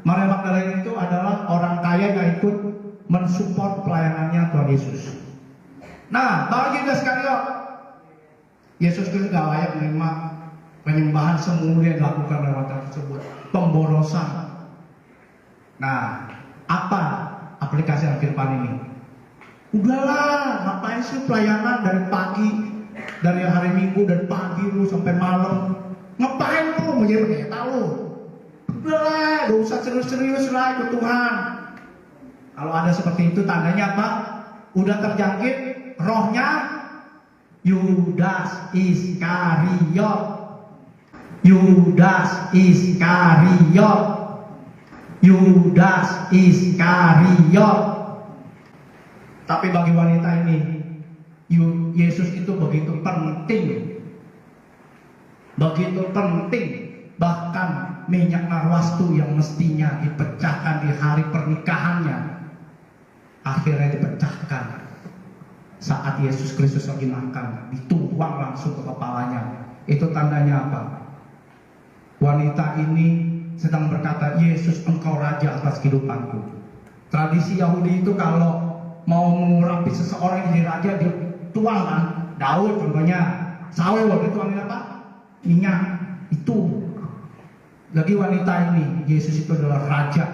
Maria Magdalena itu adalah orang kaya yang ikut mensupport pelayanannya Tuhan Yesus. Nah, bagi Yudas Iskariot, Yesus Kristus tidak layak menerima penyembahan semulia yang dilakukan oleh wanita tersebut. Pemborosan. Nah, apa aplikasi Alkitab ini? Udahlah, ngapain sih pelayanan dari pagi, dari hari Minggu, dari pagi lu sampai malam? Ngapain lu menjadi pendeta lu? Udahlah, gak usah serius-serius lah ikut Tuhan. Kalau ada seperti itu tandanya apa? Udah terjangkit rohnya Yudas Iskariot. Yudas Iskariot. Yudas Iskariot. Tapi bagi wanita ini, Yesus itu begitu penting. Begitu penting. Bahkan minyak narwastu yang mestinya dipecahkan di hari pernikahannya, akhirnya dipecahkan saat Yesus Kristus lagi makan, dituang langsung ke kepalanya. Itu tandanya apa? Wanita ini sedang berkata, Yesus engkau raja atas kehidupanku. Tradisi Yahudi itu kalau mau mengurapi seseorang jadi raja, dia tuang kan. Daud contohnya, Saul dituangin apa? Minyak. Itu. Lagi wanita ini, Yesus itu adalah raja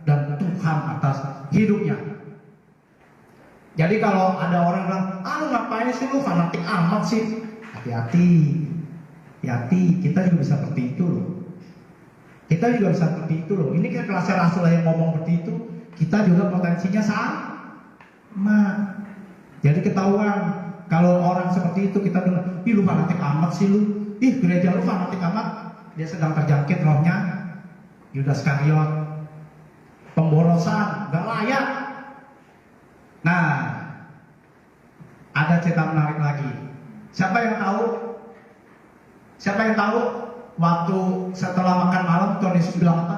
dan Tuhan atas hidupnya. Jadi kalau ada orang bilang, lu ngapain sih, lu fanatik amat sih? Hati-hati. Hati-hati, kita juga bisa seperti itu loh. Kita juga bisa seperti itu loh. Ini kan kelasnya Rasul yang ngomong seperti itu. Kita juga potensinya sama. Jadi ketahuan kalau orang seperti itu kita bilang, ih lu fanatik amat sih lu. Ih gereja lu fanatik amat. Dia sedang terjangkit rohnya Yudas Iskariot. Pemborosan, gak layak. Nah, ada cerita menarik lagi. Siapa yang tahu? Siapa yang tahu? Waktu setelah makan malam Tuhan Yesus bilang apa?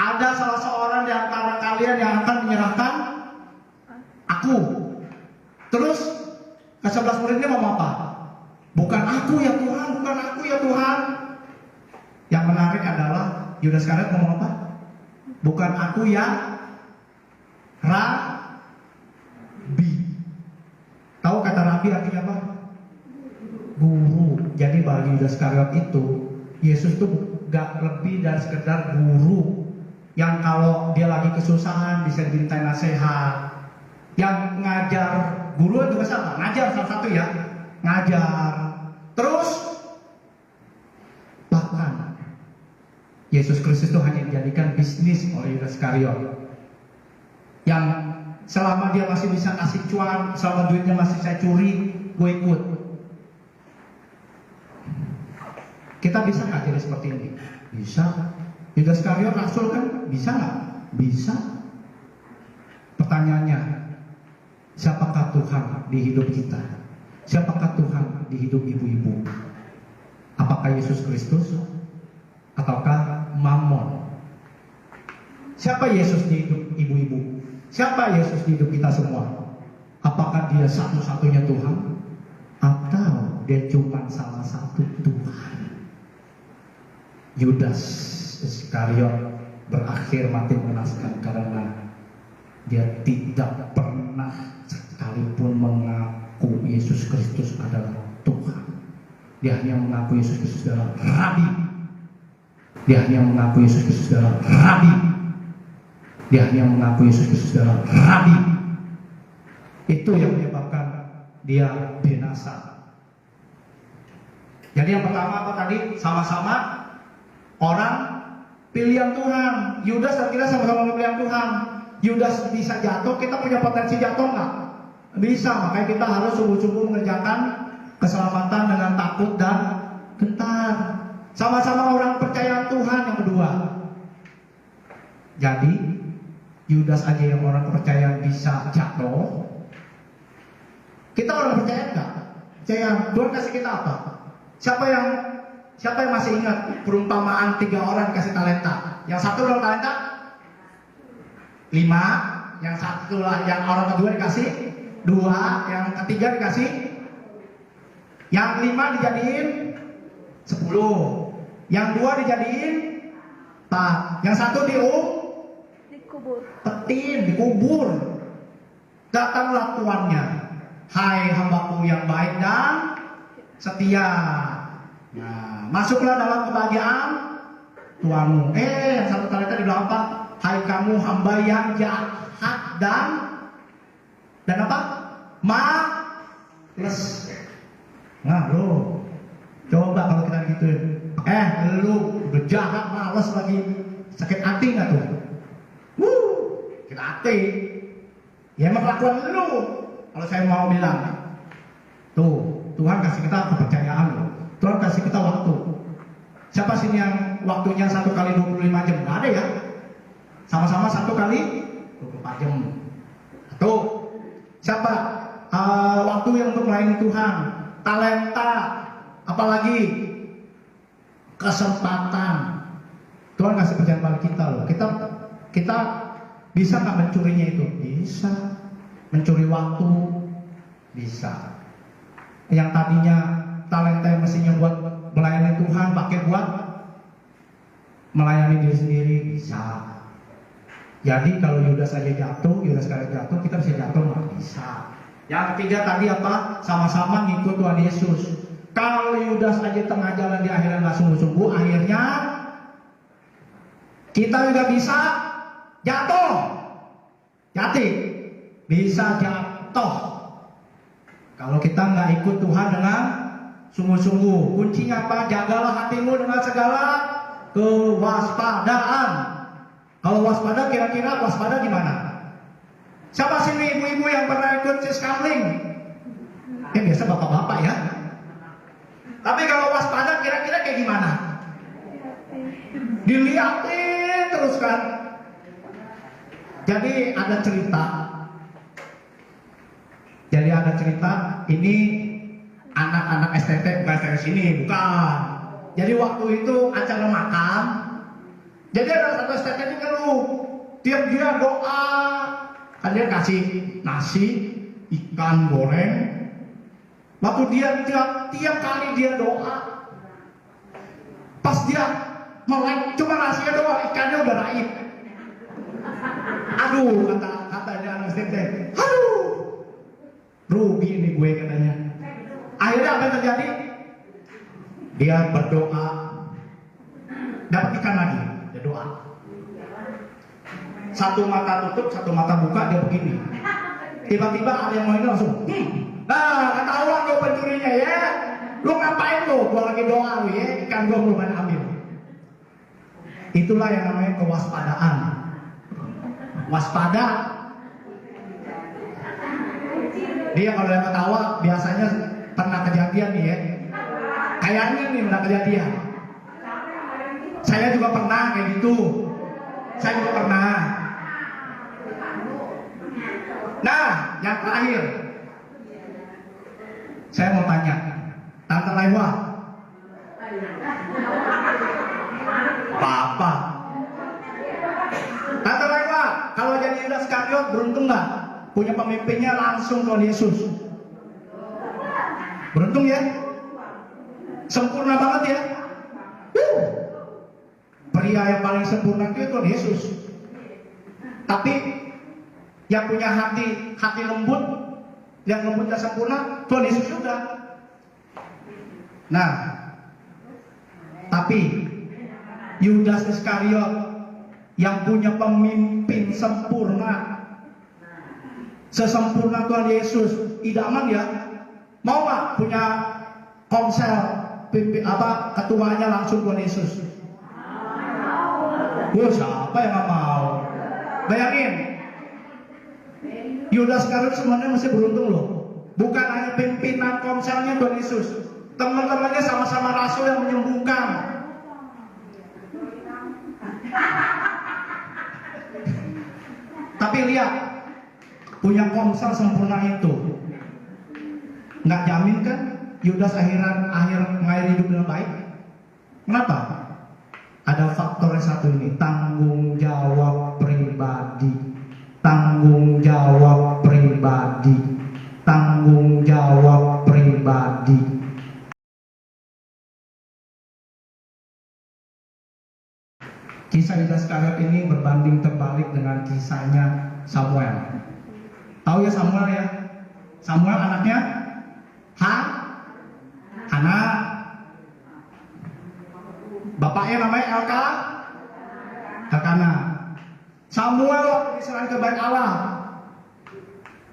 Ada salah seorang di antara kalian yang akan menyerahkan aku. Terus ke-11 murid ini ngomong apa? Bukan aku ya Tuhan, bukan aku ya Tuhan. Yang menarik adalah Yudas Iskariot ngomong apa? Bukan aku ya Rabi. Tahu kata Rabi artinya apa? Guru. Jadi bagi Yudas Iskariot itu, Yesus tuh gak lebih dari sekedar guru yang kalau dia lagi kesusahan bisa diminta nasihat, yang ngajar. Guru itu apa? Ngajar, salah satu ya, ngajar. Terus bahkan Yesus Kristus itu hanya dijadikan bisnis oleh Yudas Iskariot, yang selama dia masih bisa kasih cuan, selama duitnya masih saya curi, gue ikut. Kita bisa nggak jadi seperti ini? Bisa. Yudas Iskariot rasul kan? Bisa nggak? Bisa. Pertanyaannya, siapakah Tuhan di hidup kita? Siapakah Tuhan di hidup ibu-ibu? Apakah Yesus Kristus? Ataukah Mammon? Siapa Yesus di hidup ibu-ibu? Siapa Yesus di hidup kita semua? Apakah dia satu-satunya Tuhan? Atau dia cuma salah satu Tuhan? Yudas Iskariot berakhir mati mengenaskan karena dia tidak pernah sekalipun mengaku Yesus Kristus adalah Tuhan. Dia hanya mengaku Yesus Kristus adalah Rabi. Dia hanya mengaku Yesus Kristus adalah Rabi. Dia hanya mengaku Yesus Kristus adalah Rabi. Itu yang menyebabkan dia binasa. Jadi yang pertama apa tadi? Sama-sama orang pilihan Tuhan. Yudas dan kita sama-sama pilihan Tuhan. Yudas bisa jatuh, kita punya potensi jatuh nggak? Bisa, makanya kita harus sungguh-sungguh mengerjakan keselamatan dengan takut dan gentar. Sama-sama orang percaya Tuhan yang kedua. Jadi Yudas aja yang orang kepercayaan bisa jatuh. Kita orang percaya nggak? Percaya. Tuhan kasih kita apa? Siapa yang masih ingat perumpamaan 3 orang kasih talenta? Yang satu orang talenta 5, yang satu lah, yang orang kedua dikasih 2, yang ketiga dikasih, yang 5 dijadiin 10, yang 2 dijadiin 4, yang satu dikubur. Datanglah tuannya, hai hambaku yang baik dan setia. Nah, masuklah dalam kebahagiaan tuanmu. Yang satu talenta dibilang apa? Hai kamu hamba yang jahat dan apa? Males. Nah lo, coba kalau kita gituin. Lu udah jahat, males lagi, sakit hati nggak tuh? Sakit hati. Ya emang kelakuan lu. Kalau saya mau bilang, tuh Tuhan kasih kita kepercayaan loh. Tuhan kasih kita waktu. Siapa sih yang waktunya 1 kali 25 jam? Nggak ada ya. Sama-sama 1 kali 24 jam. Tuh, siapa waktu yang untuk melayani Tuhan, talenta, apalagi kesempatan. Tuhan kasih percayaan pada kita loh. Kita bisa nggak mencurinya itu? Bisa. Mencuri waktu bisa. Yang tadinya talenta yang mestinya buat melayani Tuhan pakai buat melayani diri sendiri bisa. Jadi kalau Yudas aja jatuh, Yudas sekali jatuh, kita bisa jatuh nggak? Bisa. Yang ketiga tadi apa? Sama-sama ngikut Tuhan Yesus. Kalau Yudas aja tengah jalan di akhirnya nggak sungguh-sungguh, akhirnya kita juga bisa jatuh. Jati, bisa jatuh. Kalau kita nggak ikut Tuhan dengan sungguh-sungguh. Kuncinya apa? Jagalah hatimu dengan segala kewaspadaan. Kalau waspada, kira-kira waspada gimana? Siapa sih ibu-ibu yang pernah ikut siskamling? Biasa bapak-bapak ya. Tapi kalau waspada kira-kira kayak gimana? Dilihatin terus kan. Jadi ada cerita. Ini anak-anak STT bukan dari sini, bukan. Jadi waktu itu acara makan. Jadi ada satu STT ini ngeluh, tiap dia doa, kan dia kasih nasi, ikan goreng. Waktu dia tiap kali dia doa, pas dia melek cuma nasinya doang, ikannya udah raib. Aduh, katanya istri. Aduh, rugi nih gue katanya. Akhirnya apa yang terjadi? Dia berdoa, dapat ikan lagi. Dia doa. Satu mata tutup, satu mata buka, dia begini. Tiba-tiba ada yang mau ini langsung. Nah, ketahuan lo pencurinya ya. Lu ngapain lo? Gua lagi doa lu ya. Ikan gua belum ambil. Itulah yang namanya kewaspadaan. Waspada. Dia kalau yang ketawa biasanya pernah kejadian nih ya. Kayaknya nih pernah kejadian. Saya juga pernah kayak gitu. Saya juga pernah. Nah, yang terakhir, saya mau tanya, Tante Laiwa, Papa, Tante Laiwa, kalau jadi Yudas Iskariot beruntung nggak? Punya pemimpinnya langsung Tuhan Yesus. Beruntung ya? Sempurna banget ya? Pria yang paling sempurna itu Tuhan Yesus. Tapi yang punya hati lembut, yang lembut dan sempurna, Tuhan Yesus juga. Nah, tapi Yudas Iskariot yang punya pemimpin sempurna, sesempurna Tuhan Yesus, idaman ya. Mau nggak punya komsel, ketuanya langsung Tuhan Yesus? Siapa yang nggak mau? Bayangin, Yudas Iskariot sebenarnya masih beruntung loh. Bukan hanya pimpinan komselnya Tuhan Yesus, teman-temannya sama-sama rasul yang menyembuhkan. Tapi lihat, punya komsel sempurna itu, nggak jamin kan Yudas akhir mengakhiri hidup dengan baik. Kenapa? Ada faktor yang satu ini, tanggung jawab pribadi. Tanggung jawab pribadi. Tanggung jawab pribadi. Kisah Yudas Iskariot ini berbanding terbalik dengan kisahnya Samuel. Tahu ya Samuel ya? Samuel anaknya Hana. Bapaknya namanya Elkana. Samuel waktu diserahkan ke bait Allah,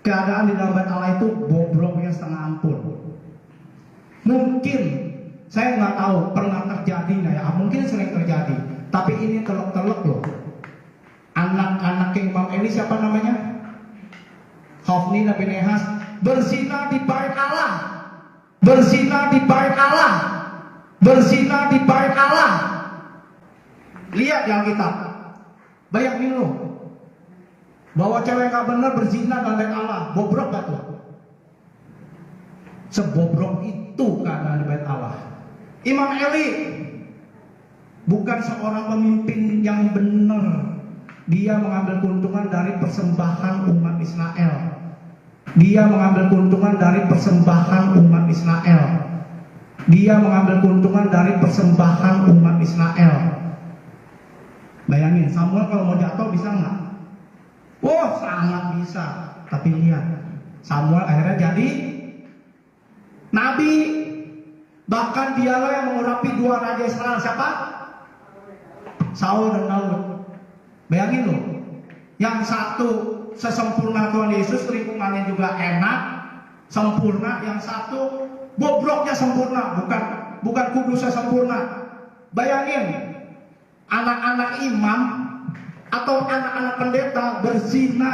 keadaan di dalam bait Allah itu bobroknya setengah ampun. Mungkin saya nggak tahu pernah terjadi nggak ya? Mungkin sering terjadi. Tapi ini telok-telok loh. Anak-anak Imam Eli siapa namanya? Hofni dan Pinehas berzina di bait Allah. Berzina di bait Allah. Berzina di bait Allah. Lihat di Alkitab. Bayangin loh, bahwa cewek gak benar berzina dalam bait Allah. Bobrok gak tuh? Sebobrok itu keadaan di bait Allah. Imam Eli bukan seorang pemimpin yang benar. Dia mengambil keuntungan dari persembahan umat Israel. Dia mengambil keuntungan dari persembahan umat Israel. Dia mengambil keuntungan dari persembahan umat Israel. Bayangin, Samuel kalau mau jatuh bisa nggak? Wah, sangat bisa. Tapi lihat, Samuel akhirnya jadi nabi. Bahkan dialah yang mengurapi dua raja Israel. Siapa? Saul dan Daud. Bayangin loh, yang satu sesempurna Tuhan Yesus, lingkungannya juga enak, sempurna. Yang satu bobroknya sempurna, bukan kudusnya sempurna. Bayangin, anak-anak imam atau anak-anak pendeta berzina.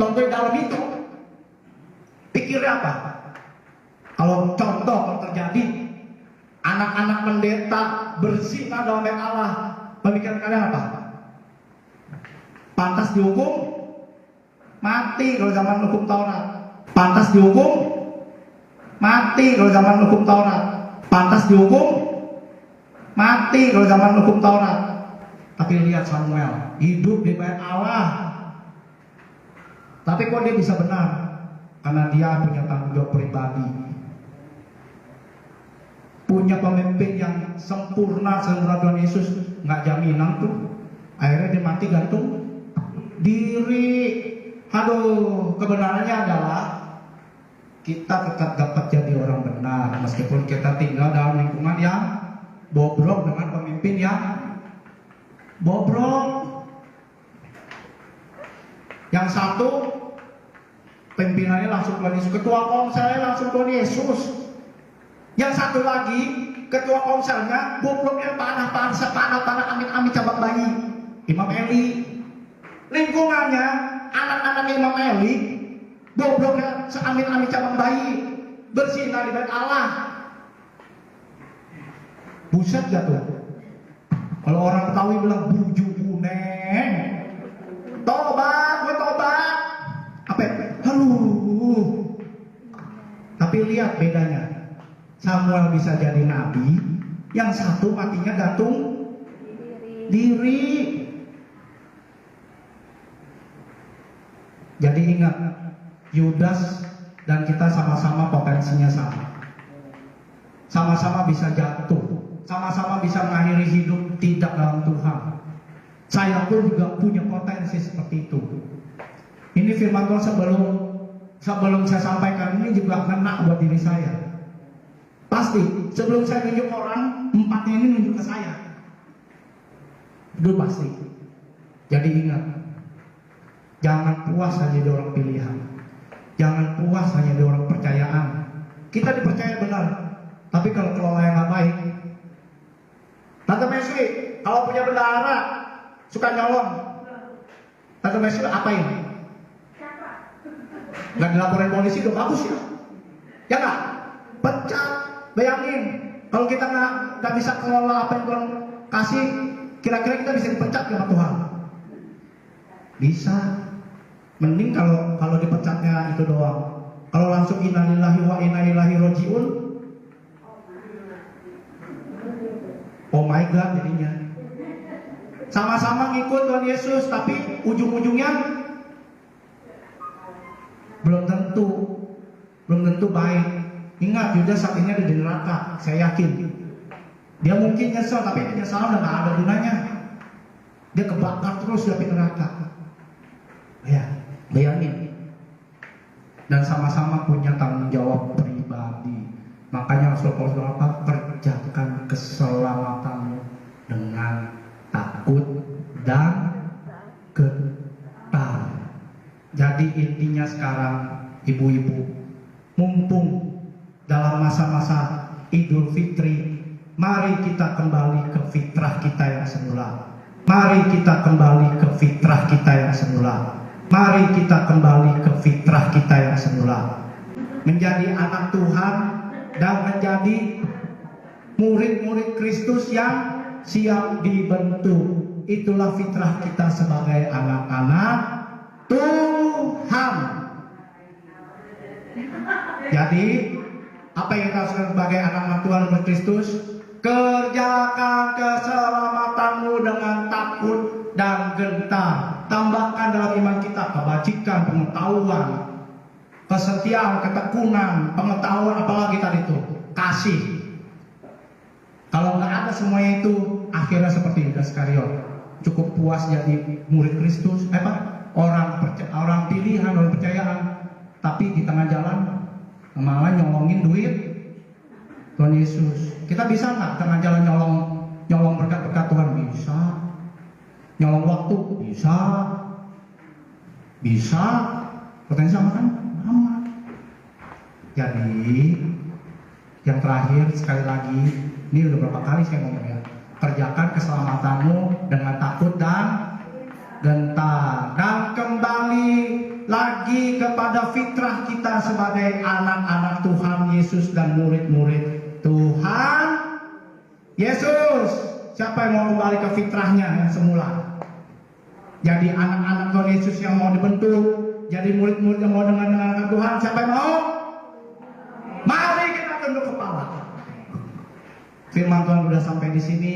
Contoh dalam itu, pikirnya apa? Kalau terjadi anak-anak pendeta berzina dalam bait Allah, pemikiran kalian apa? Pantas dihukum mati kalau zaman hukum Taurat. Pantas dihukum mati kalau zaman hukum Taurat. Pantas dihukum mati kalau zaman hukum Taurat. Tapi lihat Samuel hidup di bait Allah. Tapi kok dia bisa benar? Karena dia punya tanggung jawab pribadi. Punya pemimpin yang sempurna Tuhan Yesus, nggak jaminan tuh. Akhirnya dia mati gantung diri. Aduh, kebenarannya adalah kita tetap dapat jadi orang benar meskipun kita tinggal dalam lingkungan yang bobrok dengan pemimpin yang bobrok. Yang satu pimpinannya langsung Tuhan Yesus, ketua komselnya langsung Tuhan Yesus. Yang satu lagi ketua komselnya bobroknya panah, amit-amit cabang bayi, Imam Eli. Lingkungannya anak-anak Imam Eli bobroknya seamit-amit cabang bayi, berzina di bait Allah. Buset gak tuh? Kalau orang Betawi bilang buju buneng, tobat, gue tobat. Apa? Aduh. Tapi lihat bedanya. Samuel bisa jadi nabi, yang satu matinya gantung diri. Jadi ingat, Yudas dan kita sama-sama potensinya sama. Sama-sama bisa jatuh, sama-sama bisa mengakhiri hidup tidak dalam Tuhan. Saya pun juga punya potensi seperti itu. Ini firman Tuhan sebelum saya sampaikan ini juga kena buat diri saya. Pasti sebelum saya nunjuk orang, empatnya ini nunjuk ke saya. Itu pasti. Jadi ingat, jangan puas hanya jadi orang pilihan. Jangan puas hanya jadi orang percayaan. Kita dipercaya benar, tapi kalau kelola yang nggak baik. Tante Messi, kalau punya bendahara suka nyolong, Tante Messi apain? Nggak dilaporin polisi, udah bagus ya? Ya nggak? Pecat. Bayangin, kalau kita nggak bisa kelola apa yang Tuhan kasih, kira-kira kita bisa dipecat sama Tuhan? Bisa. Mending kalau dipecatnya itu doang. Kalau langsung innalillahi wa inna ilaihi rajiun, oh my God jadinya. Sama-sama ngikut Tuhan Yesus, tapi ujung-ujungnya belum tentu baik. Ingat, Yudas saat ini ada di neraka, saya yakin. Dia mungkin nyesel, tapi penyesalan udah gak ada gunanya. Dia kebakar terus di api neraka. Ya, bayangin. Dan sama-sama punya tanggung jawab pribadi. Makanya Rasul Paulus bilang apa? Kerjakan keselamatanmu dengan takut dan gentar. Jadi intinya sekarang, ibu-ibu, mumpung dalam masa-masa Idul Fitri, mari kita kembali ke fitrah kita yang semula. Mari kita kembali ke fitrah kita yang semula. Mari kita kembali ke fitrah kita yang semula. Menjadi anak Tuhan dan menjadi murid-murid Kristus yang siap dibentuk. Itulah fitrah kita sebagai anak-anak Tuhan. Jadi apa yang kita lakukan sebagai anak-anak Tuhan dan Kristus? Kerjakan keselamatanmu dengan takut dan gentar. Tambahkan dalam iman kita kebajikan, pengetahuan, kesetiaan, ketekunan, pengetahuan, apalagi tadi itu kasih. Kalau nggak ada semuanya itu, akhirnya seperti Yudas Iskariot, cukup puas jadi murid Kristus, orang pilihan, orang percayaan, tapi di tengah jalan malah nyolongin duit Tuhan Yesus. Kita bisa nggak tengah jalan nyolong berkat-berkat Tuhan? Bisa. Nyolong waktu? Bisa. Potensi sama kan? Sama. Jadi yang terakhir sekali lagi, ini udah berapa kali saya ngomong ya, kerjakan keselamatanmu dengan takut dan gentar, dan kembali lagi kepada fitrah kita sebagai anak-anak Tuhan Yesus dan murid-murid Tuhan Yesus. Siapa yang mau kembali ke fitrahnya yang semula? Jadi anak-anak Tuhan Yesus yang mau dibentuk, jadi murid-murid yang mau dengan Tuhan. Siapa yang mau? Mari kita tunduk kepala. Firman Tuhan sudah sampai di sini.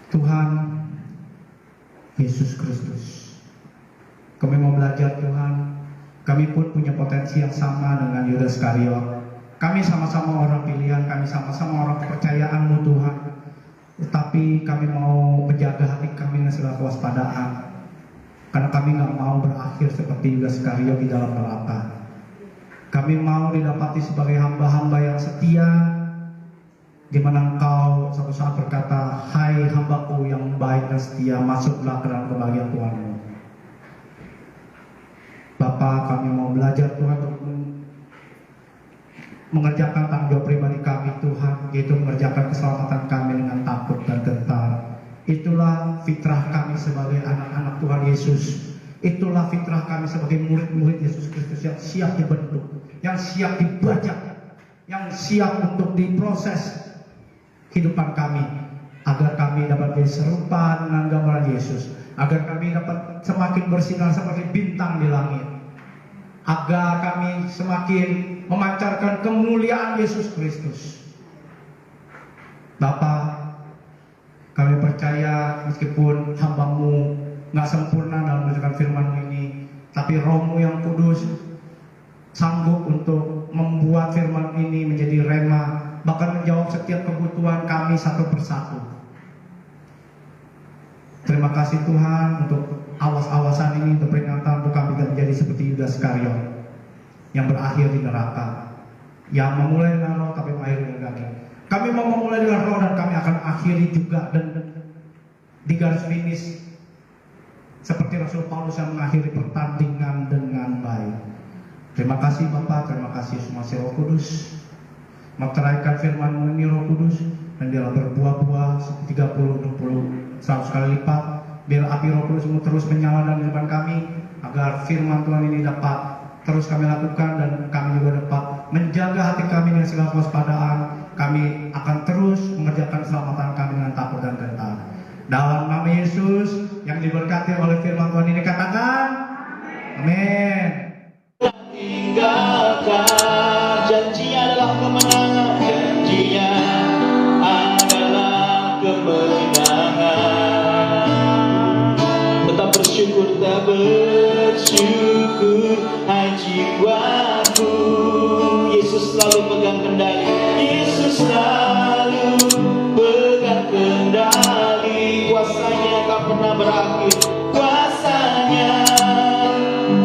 Tuhan Yesus Kristus, kami mau belajar Tuhan. Kami pun punya potensi yang sama dengan Yudas Iskariot. Kami sama-sama orang pilihan, kami sama-sama orang kepercayaan-Mu Tuhan. Tetapi kami mau menjaga hati segala kewaspadaan. Karena kami nggak mau berakhir seperti Yudas Iskariot di dalam neraka. Kami mau didapati sebagai hamba-hamba yang setia, di mana Engkau suatu saat berkata, "Hai hambaku yang baik dan setia, masuklah ke dalam kebahagiaan Tuhanmu." Bapa, kami mau belajar Tuhan untuk mengerjakan tanggung jawab pribadi kami Tuhan, yaitu mengerjakan keselamatan kami dengan takut dan gentar. Itulah fitrah kami sebagai anak-anak Tuhan Yesus. Itulah fitrah kami sebagai murid-murid Yesus Kristus yang siap dibentuk, yang siap dibajak, yang siap untuk diproses kehidupan kami, agar kami dapat menjadi serupa dengan gambaran Yesus, agar kami dapat semakin bersinar seperti bintang di langit, agar kami semakin memancarkan kemuliaan Yesus Kristus. Bapa, kami percaya meskipun hamba-Mu nggak sempurna dalam mengerjakan firman ini, tapi Roh-Mu yang kudus sanggup untuk membuat firman ini menjadi rema, bahkan menjawab setiap kebutuhan kami satu persatu. Terima kasih Tuhan untuk awas-awasan ini, untuk peringatan untuk kami tidak menjadi seperti Yudas Iskariot yang berakhir di neraka, yang memulai dengan roh tapi mengakhiri dengan daging. Kami mau memulai dengan roh dan kami akan akhiri juga dan di garis finish seperti Rasul Paulus yang mengakhiri pertandingan dengan baik. Terima kasih Bapa, terima kasih semua Roh Kudus. Meteraikan firman ini Roh Kudus, dan biarlah berbuah-buah 30, 60, 100 kali lipat. Biar api Roh Kudus terus menyala dalam kehidupan kami, agar firman Tuhan ini dapat terus kami lakukan, dan kami juga dapat menjaga hati kami dengan segala kewaspadaan. Kami akan terus mengerjakan keselamatan kami dengan takut dan gentar. Dalam nama Yesus yang diberkati oleh firman Tuhan ini, katakan amin. Tinggalkan, janjinya adalah kemenangan, janjinya adalah kemenangan. Tetap bersyukur, hai jiwaku. Yesus selalu pegang kendali, Yesus selalu pegang kendali. Kuasanya tak pernah berakhir, kuasanya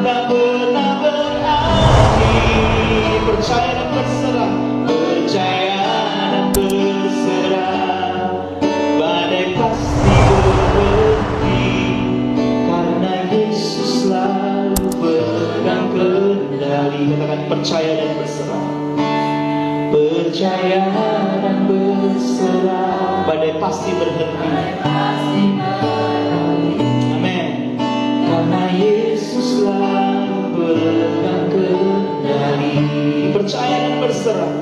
tak pernah berakhir. Percaya dan berserah, percaya dan berserah. Badai pasti berhenti, karena Yesus selalu pegang kendali. Katakan percaya dan berserah, percaya dan berserah. Badai pasti berhenti, amin. Karena Yesus selalu pegang kendali. Percaya dan berserah.